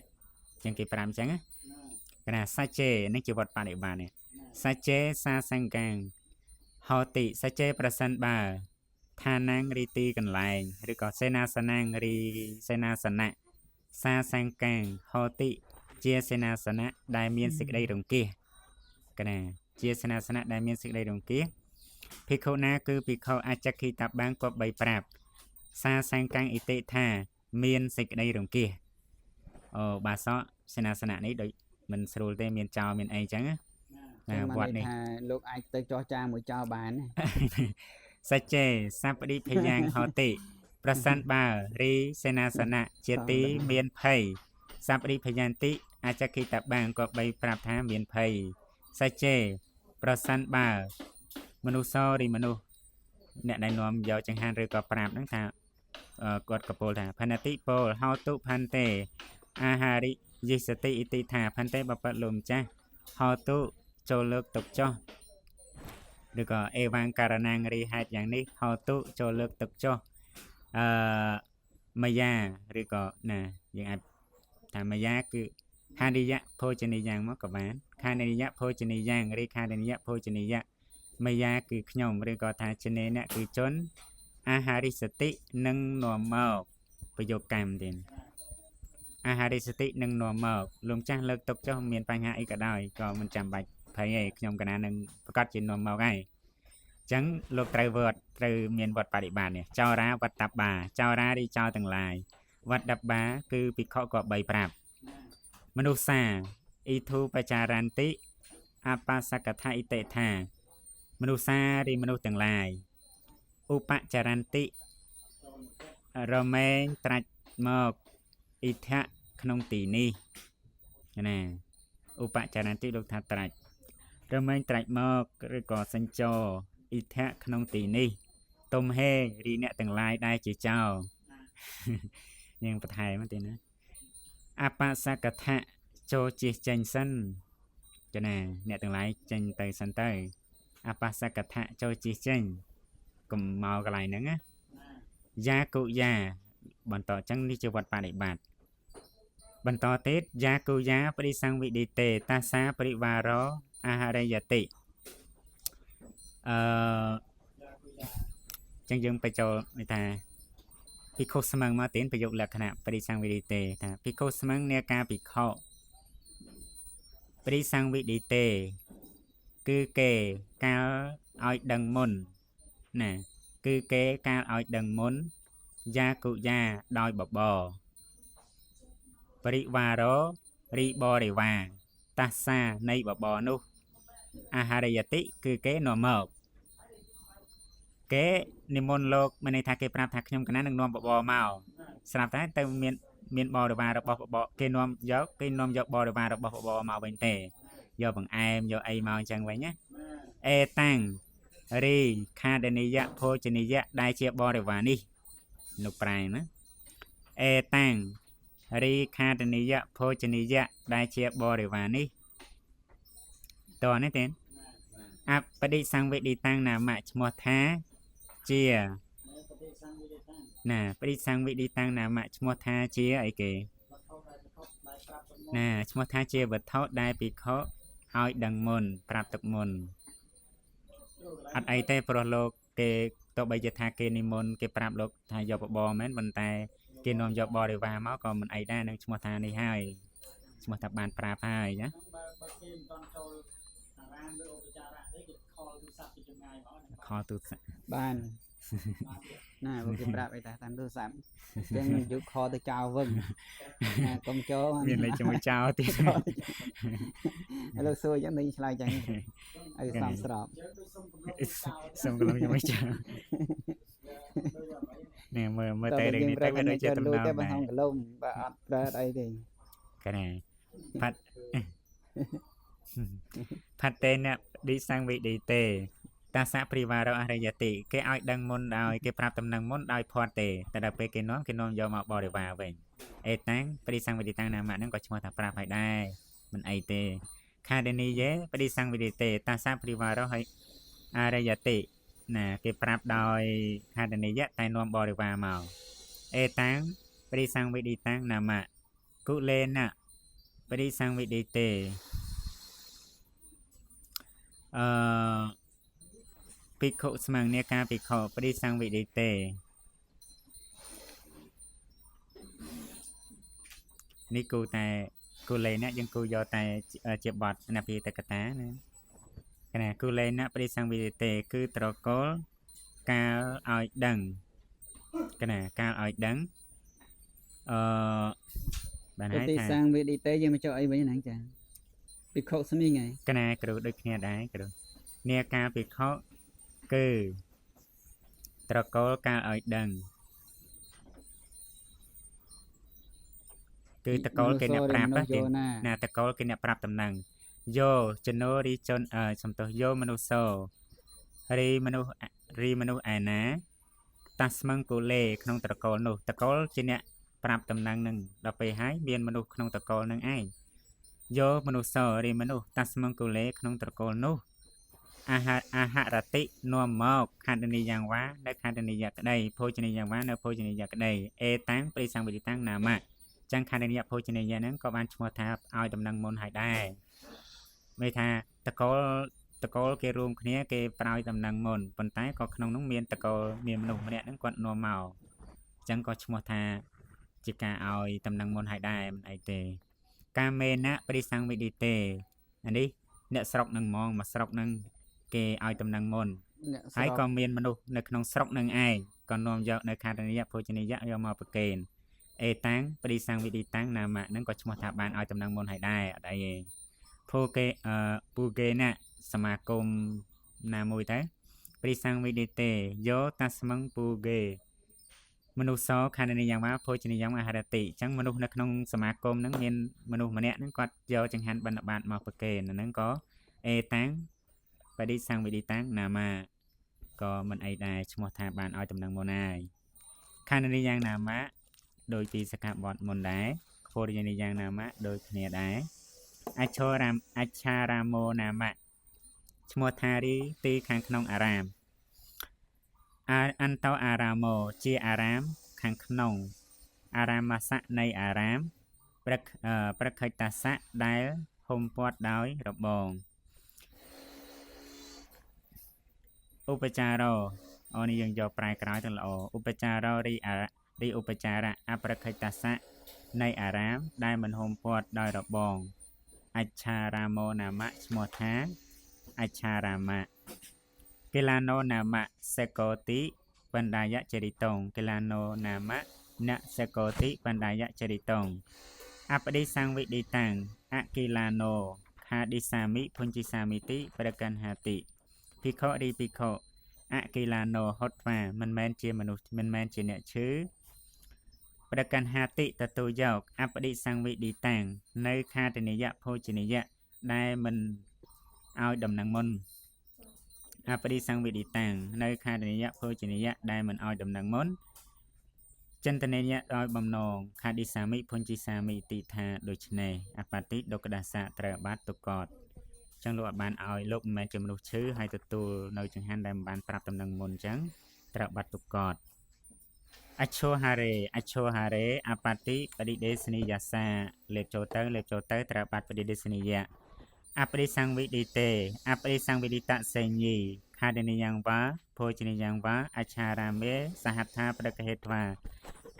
អញ្ចឹងគេប្រាប់អញ្ចឹងណាគេថាសាចេនេះជាវត្តបដិបាតនេះសាចេសាសង្កាំងហោតិសាចេប្រសិនបើឋានាងរីទីកន្លែងឬក៏សេនាសនាងរីសេនាសនៈសាសង្កាំងហោតិជាសេនាសនៈដែលមានសេចក្តីរង្គៀសកណាជាសេនាសនៈដែលមានសេចក្តីរង្គៀសភិក្ខុណាគឺភិក្ខុអចក្ខិតបាំងគប្បីប្រាប់សាសង្កាំងអិតិថាមានសេចក្តីរង្គៀសបាសកសេនាសនៈនេះដូចមិនស្រួលទេមានចោលមានអីចឹងណាវត្តនេះថាលោកអាចទៅចោះចាមួយចោលបានសច្ចេសពតិភយ៉ាងហោតិប្រសិនបើរីសេនាសនៈជាទីមានភ័យសពតិភយន្តិអចក្ខិតបាំងក៏បីប្រាប់ថាមានភ័យសច្ចេប្រសិនបើមនុស្សរីមនុស្សអ្នកដែលនាំយកចង្ហាន់ឬក៏ប្រាប់ហ្នឹងថាគាត់កពោលថាផនតិពោលហោតុផន្ទេអាហារិយិសតិអ៊ីតិថាផន្ទេបបលំចាស់ហោតុចូលលើកទុកចុះឬក៏អេវ៉ាំងការណាងរីហេតុយ៉ាងនេះហោតុចូលលើកទុកចុះមយាឬក៏ណាយើងអាចថាមយាគឺខានិយៈភោជនីយ៉ាងមកក៏បានខានិយៈភោជនីយ៉ាងរីខានិយៈភោជនីយៈមយាគឺខ្ញុំឬក៏ថាជនេអ្នកគឺជនអាហារិសតិនឹងនាំមកប្រយោគកម្មទៀតអាហារិសតិនឹងនាំមកលោកចាស់លើកទុកចុះមានបញ្ហាអីក៏ដោយក៏មិនចាំបាច់ភ័យទេខ្ញុំកណានឹងប្រកាសជានាំមកហើយអញ្ចឹងលោកត្រូវមានវត្តបដិបាតនេះចោរាវត្តបាចោរារីចោទាំងឡាយវត្តបាគឺភិក្ខុក៏បីប្រាប់មនុស្សសាអ៊ីធុបចារន្តិអបសកថាអ៊ីតិថាមនុស្សសារីមនុស្សទាំងឡាយឧបចារន្តិរមែងត្រាច់មកអ៊ីថៈក្នុងទីនេះណាឧបចារន្តិលោកថាត្រាច់រមែងត្រាច់មកឬក៏សញ្ចរអ៊ីថៈក្នុងទីនេះទុំហេរីអ្នកទាំងឡាយដែលជាចោរយើងបន្ថែមទេណាអបសកថាចូលជិះចេញសិនចាណាអ្នកទាំងឡាយចេញទៅសិនទៅអបសកថាចូលជិះចេញកុំមកកន្លែងហ្នឹងណាយ៉ាគុយ៉ាបន្តអញ្ចឹងនេះជាវត្តបដិបាតបន្តទៀតយ៉ាគុយ៉ាបរិសង្វិឌិតេតាសាបរិវារោអាហារយតិអញ្ចឹងយើងបញ្ចូលថា ភិក្ខុស្មឹងមកទៀតប្រយោគលក្ខណៈបរិសង្វិឌិតេថាភិក្ខុស្មឹងអ្នកការភិក្ខុបរិសង្វិឌិតេគឺគេកាលឲ្យដឹងមុនណាគឺគេកាលឲ្យដឹងមុនយ៉ាគុយ៉ាដោយបបរបរិវារោរីបរិវារតាសានៃបបរនោះអាហារយតិគឺគេនាំមកគេនិមន្តលោកមានន័យថាគេប្រាប់ថាខ្ញុំកណានឹងនាំបបរមកស្រាប់តែទៅមានបរិវាររបស់បបរគេនាំយកបរិវាររបស់បបរមកវិញទេយកបង្អែមយកអីមកអញ្ចឹងវិញណាអេតាំងរីខាដនីយៈភោជនីយៈដែលជាបរិវារនេះលោកប្រែណាអេតាំងរីខាដនីយៈភោជនីយៈដែលជាបរិវារនេះតើនេះទេអបដិសង្វេឌិតាំងនាមឈ្មោះថាជាណាបដិសង្វេឌិតាំងនាមឈ្មោះថាជាអីគេណាឈ្មោះថាជាវត្ថុដែលភិក្ខុឲ្យដឹងមុនប្រាប់ទឹកមុនអត់អីទេព្រោះលោកគេទោះបីជាថាគេនិមន្តគេប្រាប់លោកថាយកបបរមែនប៉ុន្តែគេនាំយកបរិវារមកក៏មិនអីដែរនឹងឈ្មោះថានេះហើយឈ្មោះថាបានប្រាប់ហើយណាខលទូរស័ព្ទបានណាបើគេប្រាប់អីតាមទូរស័ព្ទអញ្ចឹងយកខទៅចោលវិញណាកុំចូលមានលេខជាមួយចោលទៀតឥឡូវសួរអញ្ចឹងនឹងឆ្លើយចឹងឲ្យសំស្របសុំកន្លងជាមួយចោលនេះមើលតែរឿងនេះតែវាដូចជាតំណែងតែបើហងកលុំបើអត់ប្រើអីទេកណែផាត់ផាត់ទេអ្នកឌីសង្វិឌិតេតាសៈព្រិវារោអរិយតិគេឲ្យដឹងមុនដោយគេប្រាប់តំណែងមុនដោយផាត់ទេតែដល់ពេលគេនាំយកមកបរិវារវិញអេតាំងព្រិសង្វិឌិតាំងនាមហ្នឹងក៏ឈ្មោះថាប្រាប់ឲ្យដែរមិនអីទេខាដនីយេព្រិសង្វិឌិតេតាសៈព្រិវារោហើយអរិយតិណាគេប្រាប់ដោយខាដនីយៈតែនាំបរិវារមកអេតាំងព្រិសង្វិឌិតាំងនាមគុលេនៈព្រិសង្វិឌិតេភិក្ខុស្មឹងអ្នកការភិក្ខុបរិសង្វិឌិតេនេះគូតែគូលេនៈយើងគូយកតែជាបទអនាភិតកតាណាកណាគូលេនៈបរិសង្វិឌិតេគឺត្រកូលកាលឲ្យដឹងកណាកាលឲ្យដឹងបានហើយថាបរិសង្វិឌិតេយើងមកចុះអីវិញហ្នឹងចាភិក្ខុស្មីងហើយកណាគ្រូដូចគ្នាដែរគ្រូអ្នកការភិក្ខុគឺត្រកូលកាលឲ្យដឹងគឺតកូលគេអ្នកប្រាប់ណាតកូលគេអ្នកប្រាប់តំណែងយោចំណូរីជនសំទោសយោមនុស្សោរីមនុស្សឯណាតាស្មឹងគូលេក្នុងតកូលនោះតកូលជាអ្នកប្រាប់តំណែងនឹងដល់ពេលហើយមានមនុស្សក្នុងតកូលនឹងឯងយោមនុស្សោរីមនុស្សតាស្មឹងគូលេក្នុងតកូលនោះអាហារតិនាំមកខណ្ឌនីយ៉ាងវ៉ានៅខណ្ឌនីយក្តីភោជនីយ៉ាងវ៉ានៅភោជនីយក្តីអេតាំងព្រិសង្វិឌិតាំងនាមចឹងខណ្ឌនីយភោជនីយហ្នឹងក៏បានឈ្មោះថាឲ្យតំណែងមុនហើយដែរមានថាតកូលគេរួមគ្នាគេប្រោយតំណែងមុនប៉ុន្តែក៏ក្នុងនោះមានតកូលមានមនុស្សម្នាក់ហ្នឹងគាត់នាំមកចឹងក៏ឈ្មោះថាជាការឲ្យតំណែងមុនហើយដែរមិនអីទេកាមេណៈព្រិសង្វិឌិតេអានេះអ្នកស្រុកនឹងហ្មងមកស្រុកនឹងគេឲ្យតំណែងមុនហើយក៏មានមនុស្សនៅក្នុងស្រុកនឹងឯងក៏នាំយកនៅខាតនីយភោជនីយយកមកប្រគេនអេតាំងព្រិសង្វិឌិតាំងនាមហ្នឹងក៏ឈ្មោះថាបានឲ្យតំណែងមុនហើយដែរអត់អីទេភោគេពូគេណាសមាគមណាមួយទៅព្រិសង្វិឌិតេយោតាស្មឹងពូគេមនុស្សសខាតនីយ៉ាងមកភោជនីយ៉ាងអាហារតិអញ្ចឹងមនុស្សនៅក្នុងសមាគមហ្នឹងមានមនុស្សម្នាក់ហ្នឹងគាត់យកចង្ហាន់បិណ្ឌបាតមកប្រគេនហ្នឹងក៏អេតាំងបដិសង្វិឌិតាំងនាមាក៏មិនអីដែរឈ្មោះថាបានឲ្យតំណែងមុនហើយខណ្ឌនីយ៉ាងណាមាដោយពីសកបតមុនដែរភោជនីយ៉ាងណាមាដូចគ្នាដែរអច្ឆារាមោណាមាឈ្មោះថារីទីខាងក្នុងអារាមអន្តោអារាមោជាអារាមខាងក្នុងអារាមស័កនៃអារាមប្រខិតស័កដែលហុំព័ទ្ធដោយរបងឧបចារោអូនេះយើងយកប្រែក្រោយទៅល្អឧបចារោរី រីឧបចារៈអប្រខិតសៈនៃអារាមដែលមិនហូមព័ទ្ធដោយរបងអច្ឆារាមោណាមៈឈ្មោះថាអច្ឆារាមៈកេលាណោណាមៈសេកោតិបណ្ដាយចរិតងកេលាណោណាមៈណសេកោតិបណ្ដាយចរិតងអបដិសង្វិឌិតាំងអកេលាណោខាឌិសាមិភុញ្ជីសាមិតិប្រកន្ហាតិភិក្ខុរីភិក្ខុអកេលាណោហត់ថាមិនមែនជាមនុស្សមិនមែនជាអ្នកឈឺប្រកន្ហាតិតទុយកអបដិសង្វិឌិតាំងនៅខាតនិយៈភោជនិយៈដែលមិនឲ្យដំណឹងមុនអបដិសង្វិឌិតាំងនៅខាតនិយៈភោជនិយៈដែលមិនឲ្យដំណឹងមុនចិន្តនេយៈដោយបំណងខាឌិសាមិភុញ្ជីសាមិតិថាដូច្នេះអបតិដុក្ខដាសៈត្រូវបាត់ទុកតចឹងលោកអត់បានឲ្យលោកមិនមែនជាមនុស្សឈឺហើយទទួលនៅចង្ហាន់ដែលមិនបានប្រាប់ដំណឹងមុនចឹងត្រូវបាត់ទុកតអច្ឆោហារេអបតិបដិដេសនិយាសាលេបចូលទៅត្រូវបាត់បដិដេសនិយៈអបរិសង្វិឌិតេអបរិសង្វិឌិតសេញីខាដនិយ៉ាងវាភោជនិយ៉ាងវាអច្ឆារាមេសហថាប្រកហេត្វា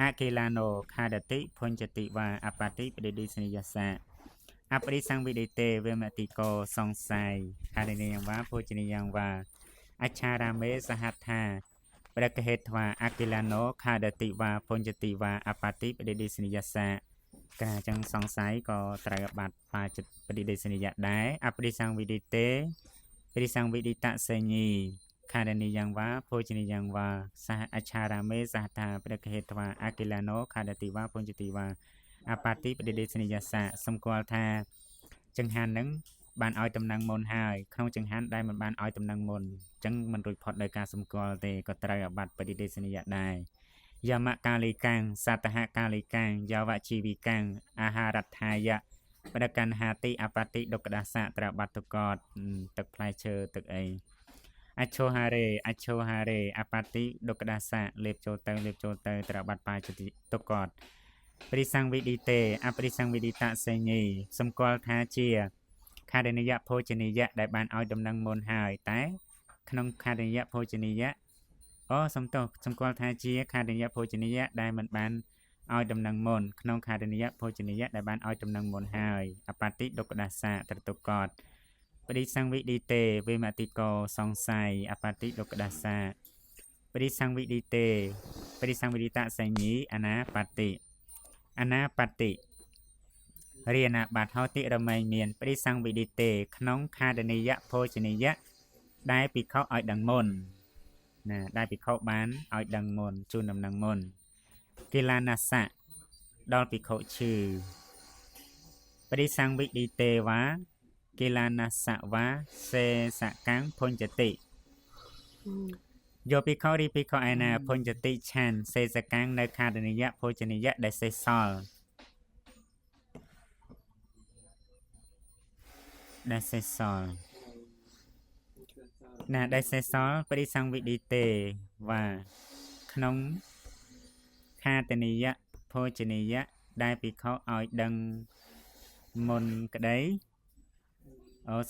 អកេលាណោខាដតិភុញ្ចតិវាអបតិបដិដេសនិយាសាអបរិសង្វិឌិតេវេមតិកោសង្ស័យខាដនិយ៉ាងវាភោជនិយ៉ាងវាអច្ឆារាមេសហថាប្រកហេត្វាអកេលាណោខាដតិវាភុញ្ចតិវាអបតិបដិដេសនិយាសាការចឹងសង្ស័យក៏ត្រូវបាត់បាចិត្តបដិដេសនិយៈដែរអបរិសង្វិឌិតេបរិសង្វិឌិតសេញីខាដនិយ៉ាងវាភោជនិយ៉ាងវាសហអច្ឆារាមេសហថាប្រកហេត្វាអកេលាណោខាដតិវាភុញ្ចតិវាអបតិបដិដេសនិយាសាសម្គាល់ថាចង្ហាន់នឹងបានឲ្យដំណឹងមុនហើយក្នុងចង្ហាន់ដែលមិនបានឲ្យដំណឹងមុនអញ្ចឹងមិនរួចផុតដោយការសម្គាល់ទេក៏ត្រូវអាបត្តិបដិដេសនិយៈដែរយមកាលិកាំងសតហកាលិកាំងយាវជីវិកាំងអាហារដ្ឋាយៈប្រកន្ហាតិអបតិដុក្ខដាសៈត្រូវបាត់ទុកតទឹកផ្លែឈើទឹកអីអច្ឆោហារេអបតិដុក្ខដាសៈលេបចូលទៅត្រូវបាត់បាចទុកតបរិសង្វិឌិតេអបរិសង្វិឌិតសេញីសម្គាល់ថាជាខាដនិយៈភោជនិយៈដែលបានឲ្យដំណឹងមុនហើយតែក្នុងខាដនិយៈភោជនិយៈសម្គាល់ថាជាខាដនិយៈភោជនិយៈដែលមិនបានឲ្យដំណឹងមុនក្នុងខាដនិយៈភោជនិយៈដែលបានឲ្យដំណឹងមុនហើយអបតិដុក្ខដាសៈត្រទុកតបរិសង្វិឌិតេវេមតិកោសង្ស័យអបតិដុក្ខដាសៈបរិសង្វិឌិតេបរិសង្វិឌិតសេញីអនាបតិរៀនបាត់ហោតិរមែងមានបរិសង្វិឌិតេក្នុងខាដនិយៈភោជនិយៈដែលភិក្ខុឲ្យដឹងមុនណាដែលភិក្ខុបានឲ្យដឹងមុនជូនដំណឹងមុនកេលាណាសៈដល់ភិក្ខុឈឺបរិសង្វិឌិតេវាកេលាណាសៈវាសេសកាំងភុញ្ចតិយោភិក្ខុរីភិក្ខុឯណាភុញ្ចតិឆានសេសកាំងនៅខាដនិយៈភោជនិយៈដែលសេសសល់ដែលសេសលណាដែលសេសលបរិសង្វិឌិតេវាក្នុងខាតនិយៈភោជនិយៈដែលភិក្ខុឲ្យដឹងមុនក្តី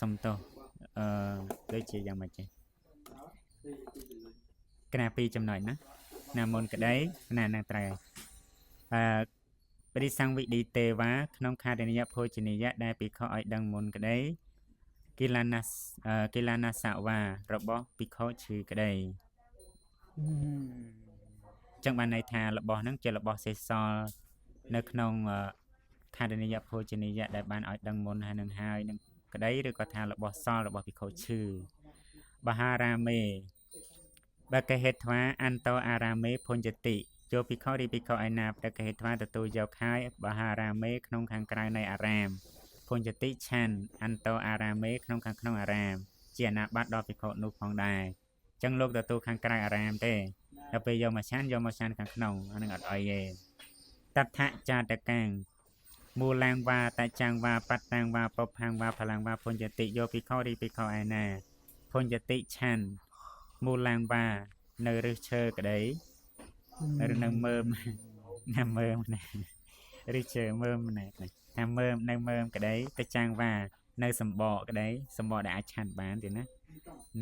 សំទោសដូចជាយ៉ាងម៉េចចេះកណាពីរចំណុចណាមុនក្តីណានឹងត្រូវបរិសង្វិឌិតេវាក្នុងខាតនិយៈភោជនិយៈដែលភិក្ខុឲ្យដឹងមុនក្តីកេលាណាសវារបស់ភិក្ខុឈឺក្តីចឹងបានន័យថារបស់ហ្នឹងជារបស់សេសលនៅក្នុងខាតនិយៈភោជនិយៈដែលបានឲ្យដឹងមុនហើយនឹងក្តីឬក៏ថារបស់សល់របស់ភិក្ខុឈឺបហារាមេបកហេត្វាអន្តោអារាមេភុញ្ចតិចូលភិក្ខុរីភិក្ខុឯណាប្រកហេត្វាទទួលយកហើយបហារាមេក្នុងខាងក្រៅនៃអារាមភុញ្ចតិឆានអន្តោអារាមេក្នុងខាងក្នុងអារាមជាអនាប័តដល់ភិក្ខុនោះផងដែរអញ្ចឹងលោកទទួលខាងក្រៅអារាមទេដល់ពេលយកមកឆានខាងក្នុងអានឹងអត់អីទេតថចាតកាំងមូលាងវាតចាំងវាបត្តាំងវាបផាំងវាផលាំងវាភុញ្ចតិយកភិក្ខុរីភិក្ខុឯណាភុញ្ចតិឆានមូលាងវានៅរឹសឈើក្តីឬនៅមើមណាមើមណារឹសឈើមើមណាថាមើមនៅមើមក្តីតចាំងវានៅសម្បកក្តីសម្បកដែលអាចឆាន់បានទេណា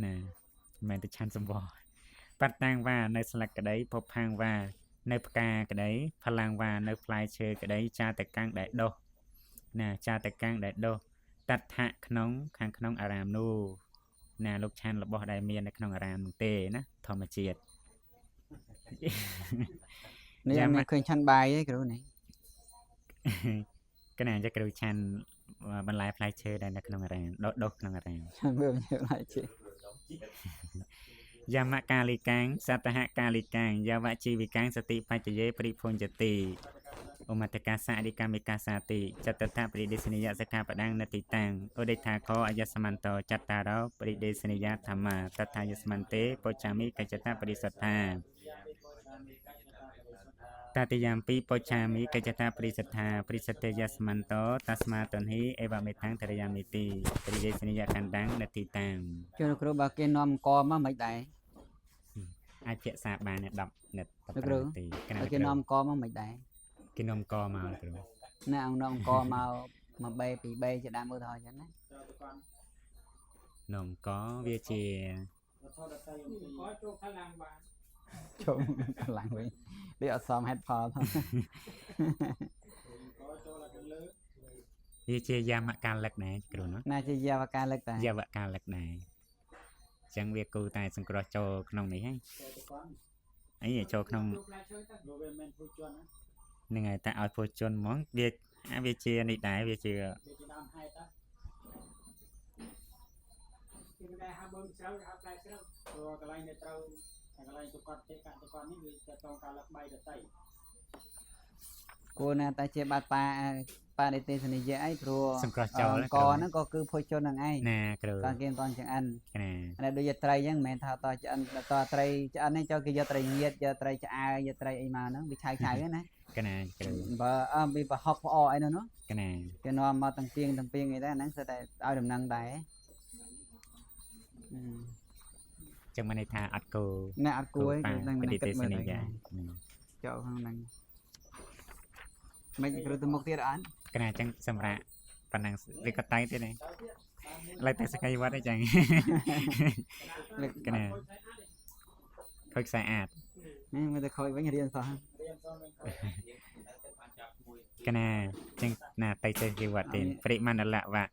មិនមែនទៅឆាន់សម្បកបត្តាំងវានៅស្លឹកក្តីពផាំងវា នៅផ្កាក្តីផលាំងវ៉ានៅផ្លែឈើក្តីចាតកាំងដែលដុះណាចាតកាំងដែលដុះតដ្ឋៈក្នុងខាងក្នុងអារាមនោះណាលោកឆានរបស់ដែលមាននៅក្នុងអារាមនោះទេណាធម្មជាតិ នេះអត់មានឃើញឆាន់បាយទេគ្រូនេះ កណាចគ្រូឆានបន្លែផ្លែឈើដែលនៅក្នុងអារាមដុះក្នុងអារាម ឆាន់មើលយើងឡាយជិ យមកាលិកាំងសតហកាលិកាំងយវជីវិកាំងសតិបច្ចយេប្រិភុញ្ចតិឧមតកាសអឌិកាមិកាសាតិចតតប្រិដេសនិយសកាបដាំងនតិតាំងឧដេថាខអយសមន្តចតតារោប្រិដេសនិយធម្មតថាយសមន្ទេបច្ចាមិកច្ចតបរិសទ្ធាតតិយាមពីបច្ចាមិកច្ចតបរិសទ្ធាបរិសទ្ធេយសមន្តតស្មាតនហិអេវមេតាំងតរិយាមិតិប្រិដេសនិយកណ្ដាំងនតិតាំង ចូលគ្រូបើគេនាំអង្គមកមិនដែរ អាចជាសាបាន10និត លោកគ្រូ ទី បើគេនាំអង្គមកមិនដែរ គេនំកមកគ្រូ ណាអង្គនាំអង្គមកបែពីបែជាដើមឧទាហរណ៍ចឹងណា នំកវាជា ជុំខ្លាំងវិញវាអត់សមហេតុផលផង វាជាយាមកាលលឹកដែរគ្រូណា ណាជាយាវការលឹកតា យាវកាលលឹកដែរអញ្ចឹងវាគូតែសង្គ្រោះចូលក្នុងនេះហើយអីចូលក្នុងនឹងហើយតែឲ្យពលជនហ្មងវាជានេះដែរវាជា គួរណាតែជាបាត់ប៉ានិទេសនិយាយអីព្រោះ សង្គ្រោះចូល អង្គហ្នឹងក៏គឺភុជនហ្នឹងឯង ណាគ្រូ តើគេមិនតន់ចង្អិន ណា អានេះដូចយកត្រីអញ្ចឹងមិនមែនថាតឆ្អិនតត្រីឆ្អិននេះចូលគេយកត្រីញៀតយកត្រីឆ្អើយកត្រីអីមកហ្នឹងវាឆៅឆៅហ្នឹងណា កណាគ្រូ បើវាប្រហុកផ្អអីនោះ កណា គេនាំមកទាំងពីងអីដែរហ្នឹងគឺតែឲ្យដំណឹងដែរ ចឹងមិនន័យថាអត់គោ ណែអត់គួរឯង នឹង នឹង ទី គិត ទេស មើល នី ទៅ យ៉ា ចូលក្នុងហ្នឹងមិនគ្រូទៅមុខទៀតអត់ កណាចឹងសម្រាប់ប៉ុណ្ណឹងវាក៏តែងទៀតដែរឡើយតែសក្កីវត្តអីចឹងកណាខូចខ្សែអាច មើលទៅខូចវិញរៀនសោះ កណាចឹងណាតៃសេជីវៈទេប្រិមណ្ឌលវៈ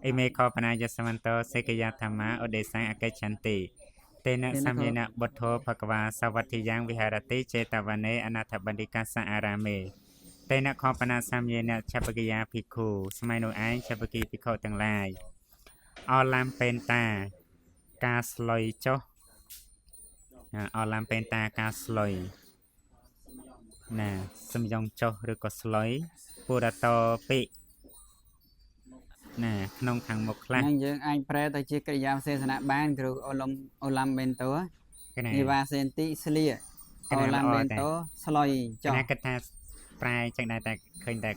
អេមេខបណាយសមន្តោសេកយធម្មឧដេសាអកេឆន្តិតេនសម្យេនបុទ្ធោភគវាសវតិយ៉ាងវិហរតិចេតវនេអនាថបណ្ឌិកាសអារាមេតេនខបណាសម្យេនឆបកិយាភិក្ខុស្មៃនោះឯងឆបកិភិក្ខុទាំងឡាយអឡាំពេនតាការស្លុយចុះអឡាំពេនតាការស្លុយណាសំយងចុះឬក៏ស្លុយពុរតោពិណាក្នុងខាងមុខខ្លះ ហ្នឹងយើងអាចប្រែទៅជាកិរិយាសេសនៈបានគ្រូអូឡាំបេនតូ កណា និវាសេនតិស្លៀអូឡាំបេនតូស្លុយចុះ កណាគិតថាប្រែចឹងដែរតែឃើញតែ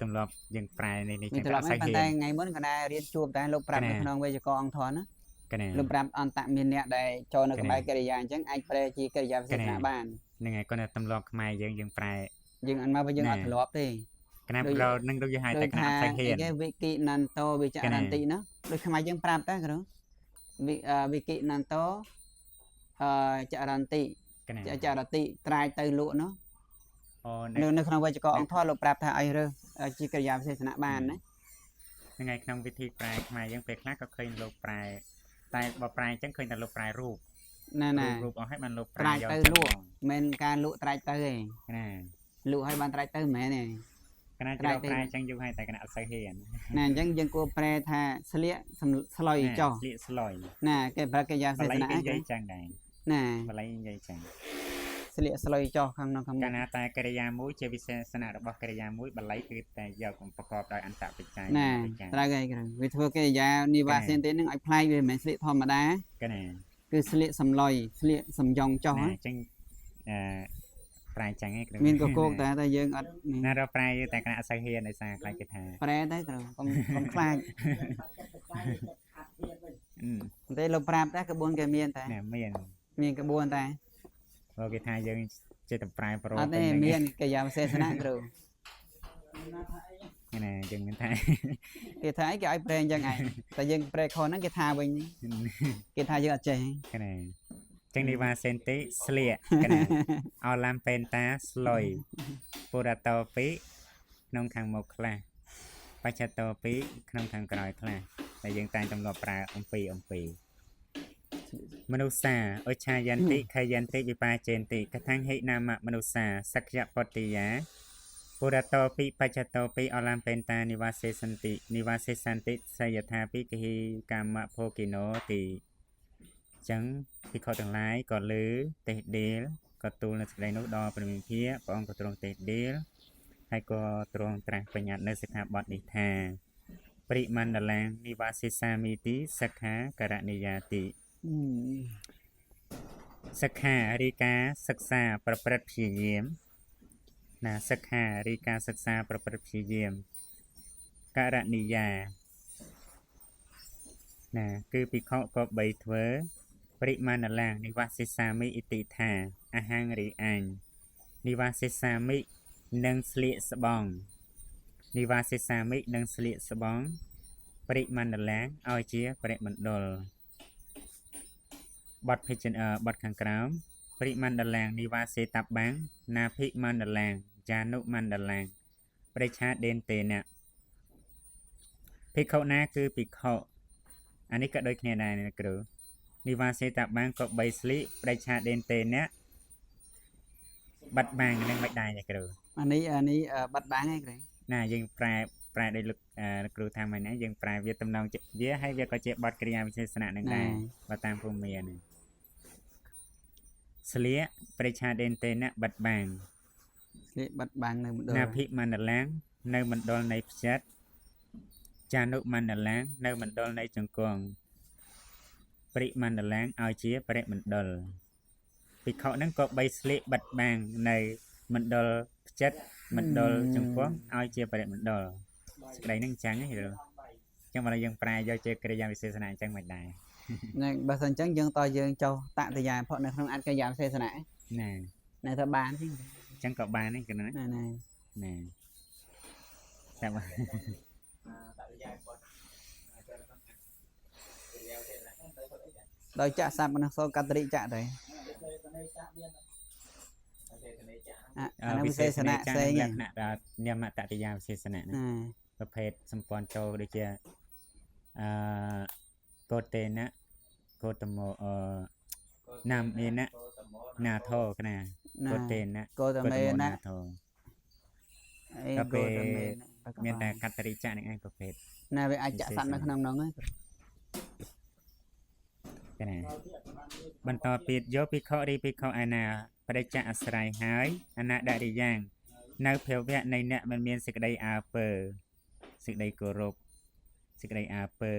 ទម្លាប់យើងប្រែនេះ វា ចឹង ត្រ តែ ឡ អ ប់ ត់ មក សូវ ប៉ុ ហ៊ា ន្តែ ន ថ្ងៃមុនកណារៀនជួបតែលោកប្រាប់នៅក្នុងវេយ្យាករណ៍អង្គធរណា កណា លោកប្រាប់អន្តមានអ្នកដែលចូលនៅក្បែរកិរិយាអញ្ចឹងអាចប្រែជាកិរិយាសេសនៈបាន ហ្នឹងហើយគាត់តែទម្លាប់ខ្មែរយើងប្រែ យើងអត់មកយើងអត់ធ្លាប់ទេ កណាប្រនឹងដូចយើងហៅតែកណាអត់សូវហ៊ាន គេវិគិណន្តោវិចារន្តិណាដូចខ្មែរយើងប្រាប់តែគ្រូវិគិណន្តោចរន្តិ កណា ចរតិត្រាយទៅលក់នោះ អូ នៅក្នុងវេយ្យាករណ៍អង្គធរលោកប្រាប់ថាឲ្យរើសជាកិរិយាវិសេសនៈបានណា ហ្នឹងហើយក្នុងវិធីប្រែខ្មែរយើងពេលខ្លះក៏ឃើញលោកប្រែតែបើប្រែអញ្ចឹងឃើញតែលោកប្រែរូប ណាណា រូបអស់ហើយបានលោកប្រែ ត្រាយ យក ទៅលក់មិនការលក់ត្រាយទៅទេ កណា លក់ឲ្យបានត្រាយទៅមិនមែនទេ កណាចូលប្រែអញ្ចឹងយូរហើយតែកណាអត់សូវហ៊ាន ណាអញ្ចឹងយើងគួរប្រែថាស្លៀកស្លុយចុះ ស្លៀកស្លុយ ណាគេប្រើកិរិយាវិ ប សេស ល័យ នៈ គេនិយាយចឹងដែរ ណា បល័យនិយាយចឹង ស្លៀកស្លុយចុះខាងក្នុងខាងមុ កា ខ លណាតែកិរិយាមួយជាវិសេសនៈរបស់កិរិយាមួយបល័យគឺតែយកប្រកបដោយអន្តបច្ច័យ ណាត្រូវហើយគ្រូវាធ្វើកិរិយានិវាសេនទេនឹងឲ្យផ្លែកវាមិនមែនស្លៀកធម្មតា កណា គឺស្លៀកសំឡុយស្លៀកសំយ៉ងចុះ ណាអញ្ចឹងប្រែចឹងឯងគ្រូ មានកកោកតែយើងអត់ ណារកប្រែតែកណាអត់សូវហ៊ានដោយសារខ្លាចគេថា ប្រែទៅគ្រូកុំខ្លាច តែលោកប្រាប់តែក្បួនគេមានតែ ណាមាន មានក្បួនតែ បើគេថាយើងចេះតែប្រែប្រូ អត់ទេមានកិរិយាវិសេសនៈគ្រូ ណាយើងមានថា គេថាអីគេឲ្យប្រែអញ្ចឹងឯងតែយើងប្រែខុសហ្នឹងគេថាវិញគេថាយើងអត់ចេះ កណា ចឹងនិវាសេនតិស្លៀកកណាអឡាំពេនតាស្លុយពុរតោពីក្នុងខាងមុខខ្លះបច្ចតោពីក្នុងខាងក្រោយខ្លះតែយើងតែងទម្លាប់ប្រើអំពីមនុស្សាអុច្ឆាយន្តិខយន្តិវិបាចេនតិកថាំងហិណាមមនុស្សាសក្យពតតិយាពុរតោពីបច្ចតោពីអឡាំពេនតានិវាសេសន្តិនិវាសេសន្តិសយថាពីគិកាមភោគិណោទីចឹងភិក្ខុទាំងឡាយក៏លើទេសដេលក៏ទូលនៅសេចក្តីនោះដល់ព្រះវិភាព្រះអង្គក៏ទ្រង់ទេសដេលហើយក៏ទ្រង់ត្រាស់បញ្ញត្តិនៅសិក្ខាបទនេះថាបរិមណ្ឌលាងនិវាសេសាមីទីសិក្ខាករណីយាតិសិក្ខារីកាសិក្សាប្រព្រឹត្តព្យាយាមណាសិក្ខារីកាសិក្សាប្រព្រឹត្តព្យាយាមករណីយាណាគឺភិក្ខុក៏បីធ្វើបរិមាណឡាងនិវាសេសាមិអិតិថាអហង្រីអញនិវាសេសាមិនឹងស្លៀកស្បង់និវាសេសាមិនឹងស្លៀកស្បង់បរិមាណឡាងឲ្យជាបរិមណ្ឌលបទភិជនបទខាងក្រោមបរិមាណឡាងនិវាសេតបាំងណាភិមណ្ឌឡាងចានុមណ្ឌឡាងប្រេឆាដេនតេនៈភិក្ខុណាគឺភិក្ខុអានេះក៏ដូចគ្នាដែរណាគ្រូនិវាសេតបាំងក៏បីស្លៀកប្រេឆាដេនតេនៈបាត់បាំងនឹងមិនដែរណាគ្រូអានេះបាត់បាំងឯងគ្រូណាយើងប្រែដោយលោកគ្រូថាមិនណាយើងប្រែវាតំណងវាហើយវាក៏ជាបទក្រិយាវិសេសណៈនឹងដែរបើតាមភូមិមានស្លៀកប្រេឆាដេនតេនៈបាត់បាំងស្លៀកបាត់បាំងនៅមណ្ឌលណាភិមណ្ឌឡាងនៅមណ្ឌលនៃផ្ចិតចានុមណ្ឌឡាងនៅមណ្ឌលនៃចង្គង់បរិមណ្ឌឡាងឲ្យជាបរិមណ្ឌលភិក្ខុហ្នឹងក៏បីស្លៀកបាត់បាំងនៅមណ្ឌលផ្ចិតមណ្ឌលចង្គង់ឲ្យជាបរិមណ្ឌលសេចក្តីហ្នឹងអញ្ចឹងហ៎ចឹងបើយើងប្រែយកជាក្រិយាវិសេសណៈអញ្ចឹងមិនដែរណែបើសិនអញ្ចឹងយើងតើយើងចុះតតយាផុតនៅក្នុងអត្ថកិរិយាវិសេសណៈណែទៅបានទេអញ្ចឹងក៏បានដែរគណាណែតែបើដោយចាក់សាប់ក្នុងសូកតរិចាក់ទៅវិសេសណៈផ្សេងលក្ខណៈនិមតតិយាវិសេសណៈប្រភេទសម្ព័ន្ធចូលដូចជាកោតេណៈកោតមោណាមឯណៈណាធោកណាកោតេណៈកោតមេណៈក៏ពេលមានតែកតរិចានឹងឯងប្រភេទណាវាអាចចាក់សាប់នៅក្នុងនោះហ្នឹងណាបន្តពីយកភិក្ខុរីភិក្ខុឯណាបរិច្ចាអាស្រ័យហើយអនាដរិយ៉ាងនៅភវៈនៃអ្នកមិនមានសេចក្តីអើពើសេចក្តីគោរពសេចក្តីអើពើ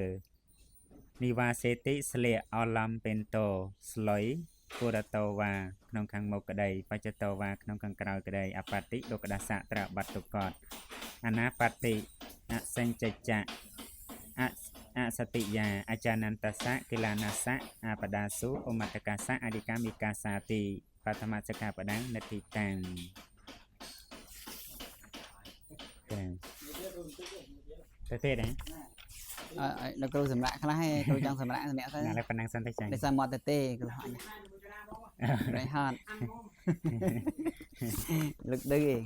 និវាសេតិស្លៀកអឡំពេនតោស្លុយពុរតោវាក្នុងខាងមុខក្តីបច្ចតោវាក្នុងខាងក្រោយក្តីអបតិលោកដាសៈត្រាបាត់ទុកតអនាបតិអសេញ្ចច្ចៈអសតិយាអចានន្តសៈកិលានាសៈអបដាសុអមតកាសៈអធិកាមិកាសាតិបឋមសិក្ខាបដាំនតិតាំងទៅទេដែរដល់គ្រូសម្រាប់ខ្លះឯងគ្រូចង់សម្រាប់ម្នាក់ទៅណាស់ប៉ុណ្ណឹងសិនទៅចា៎ដោយសារមកទេគ្រូហត់រៃហត់លឹកឌឺឯង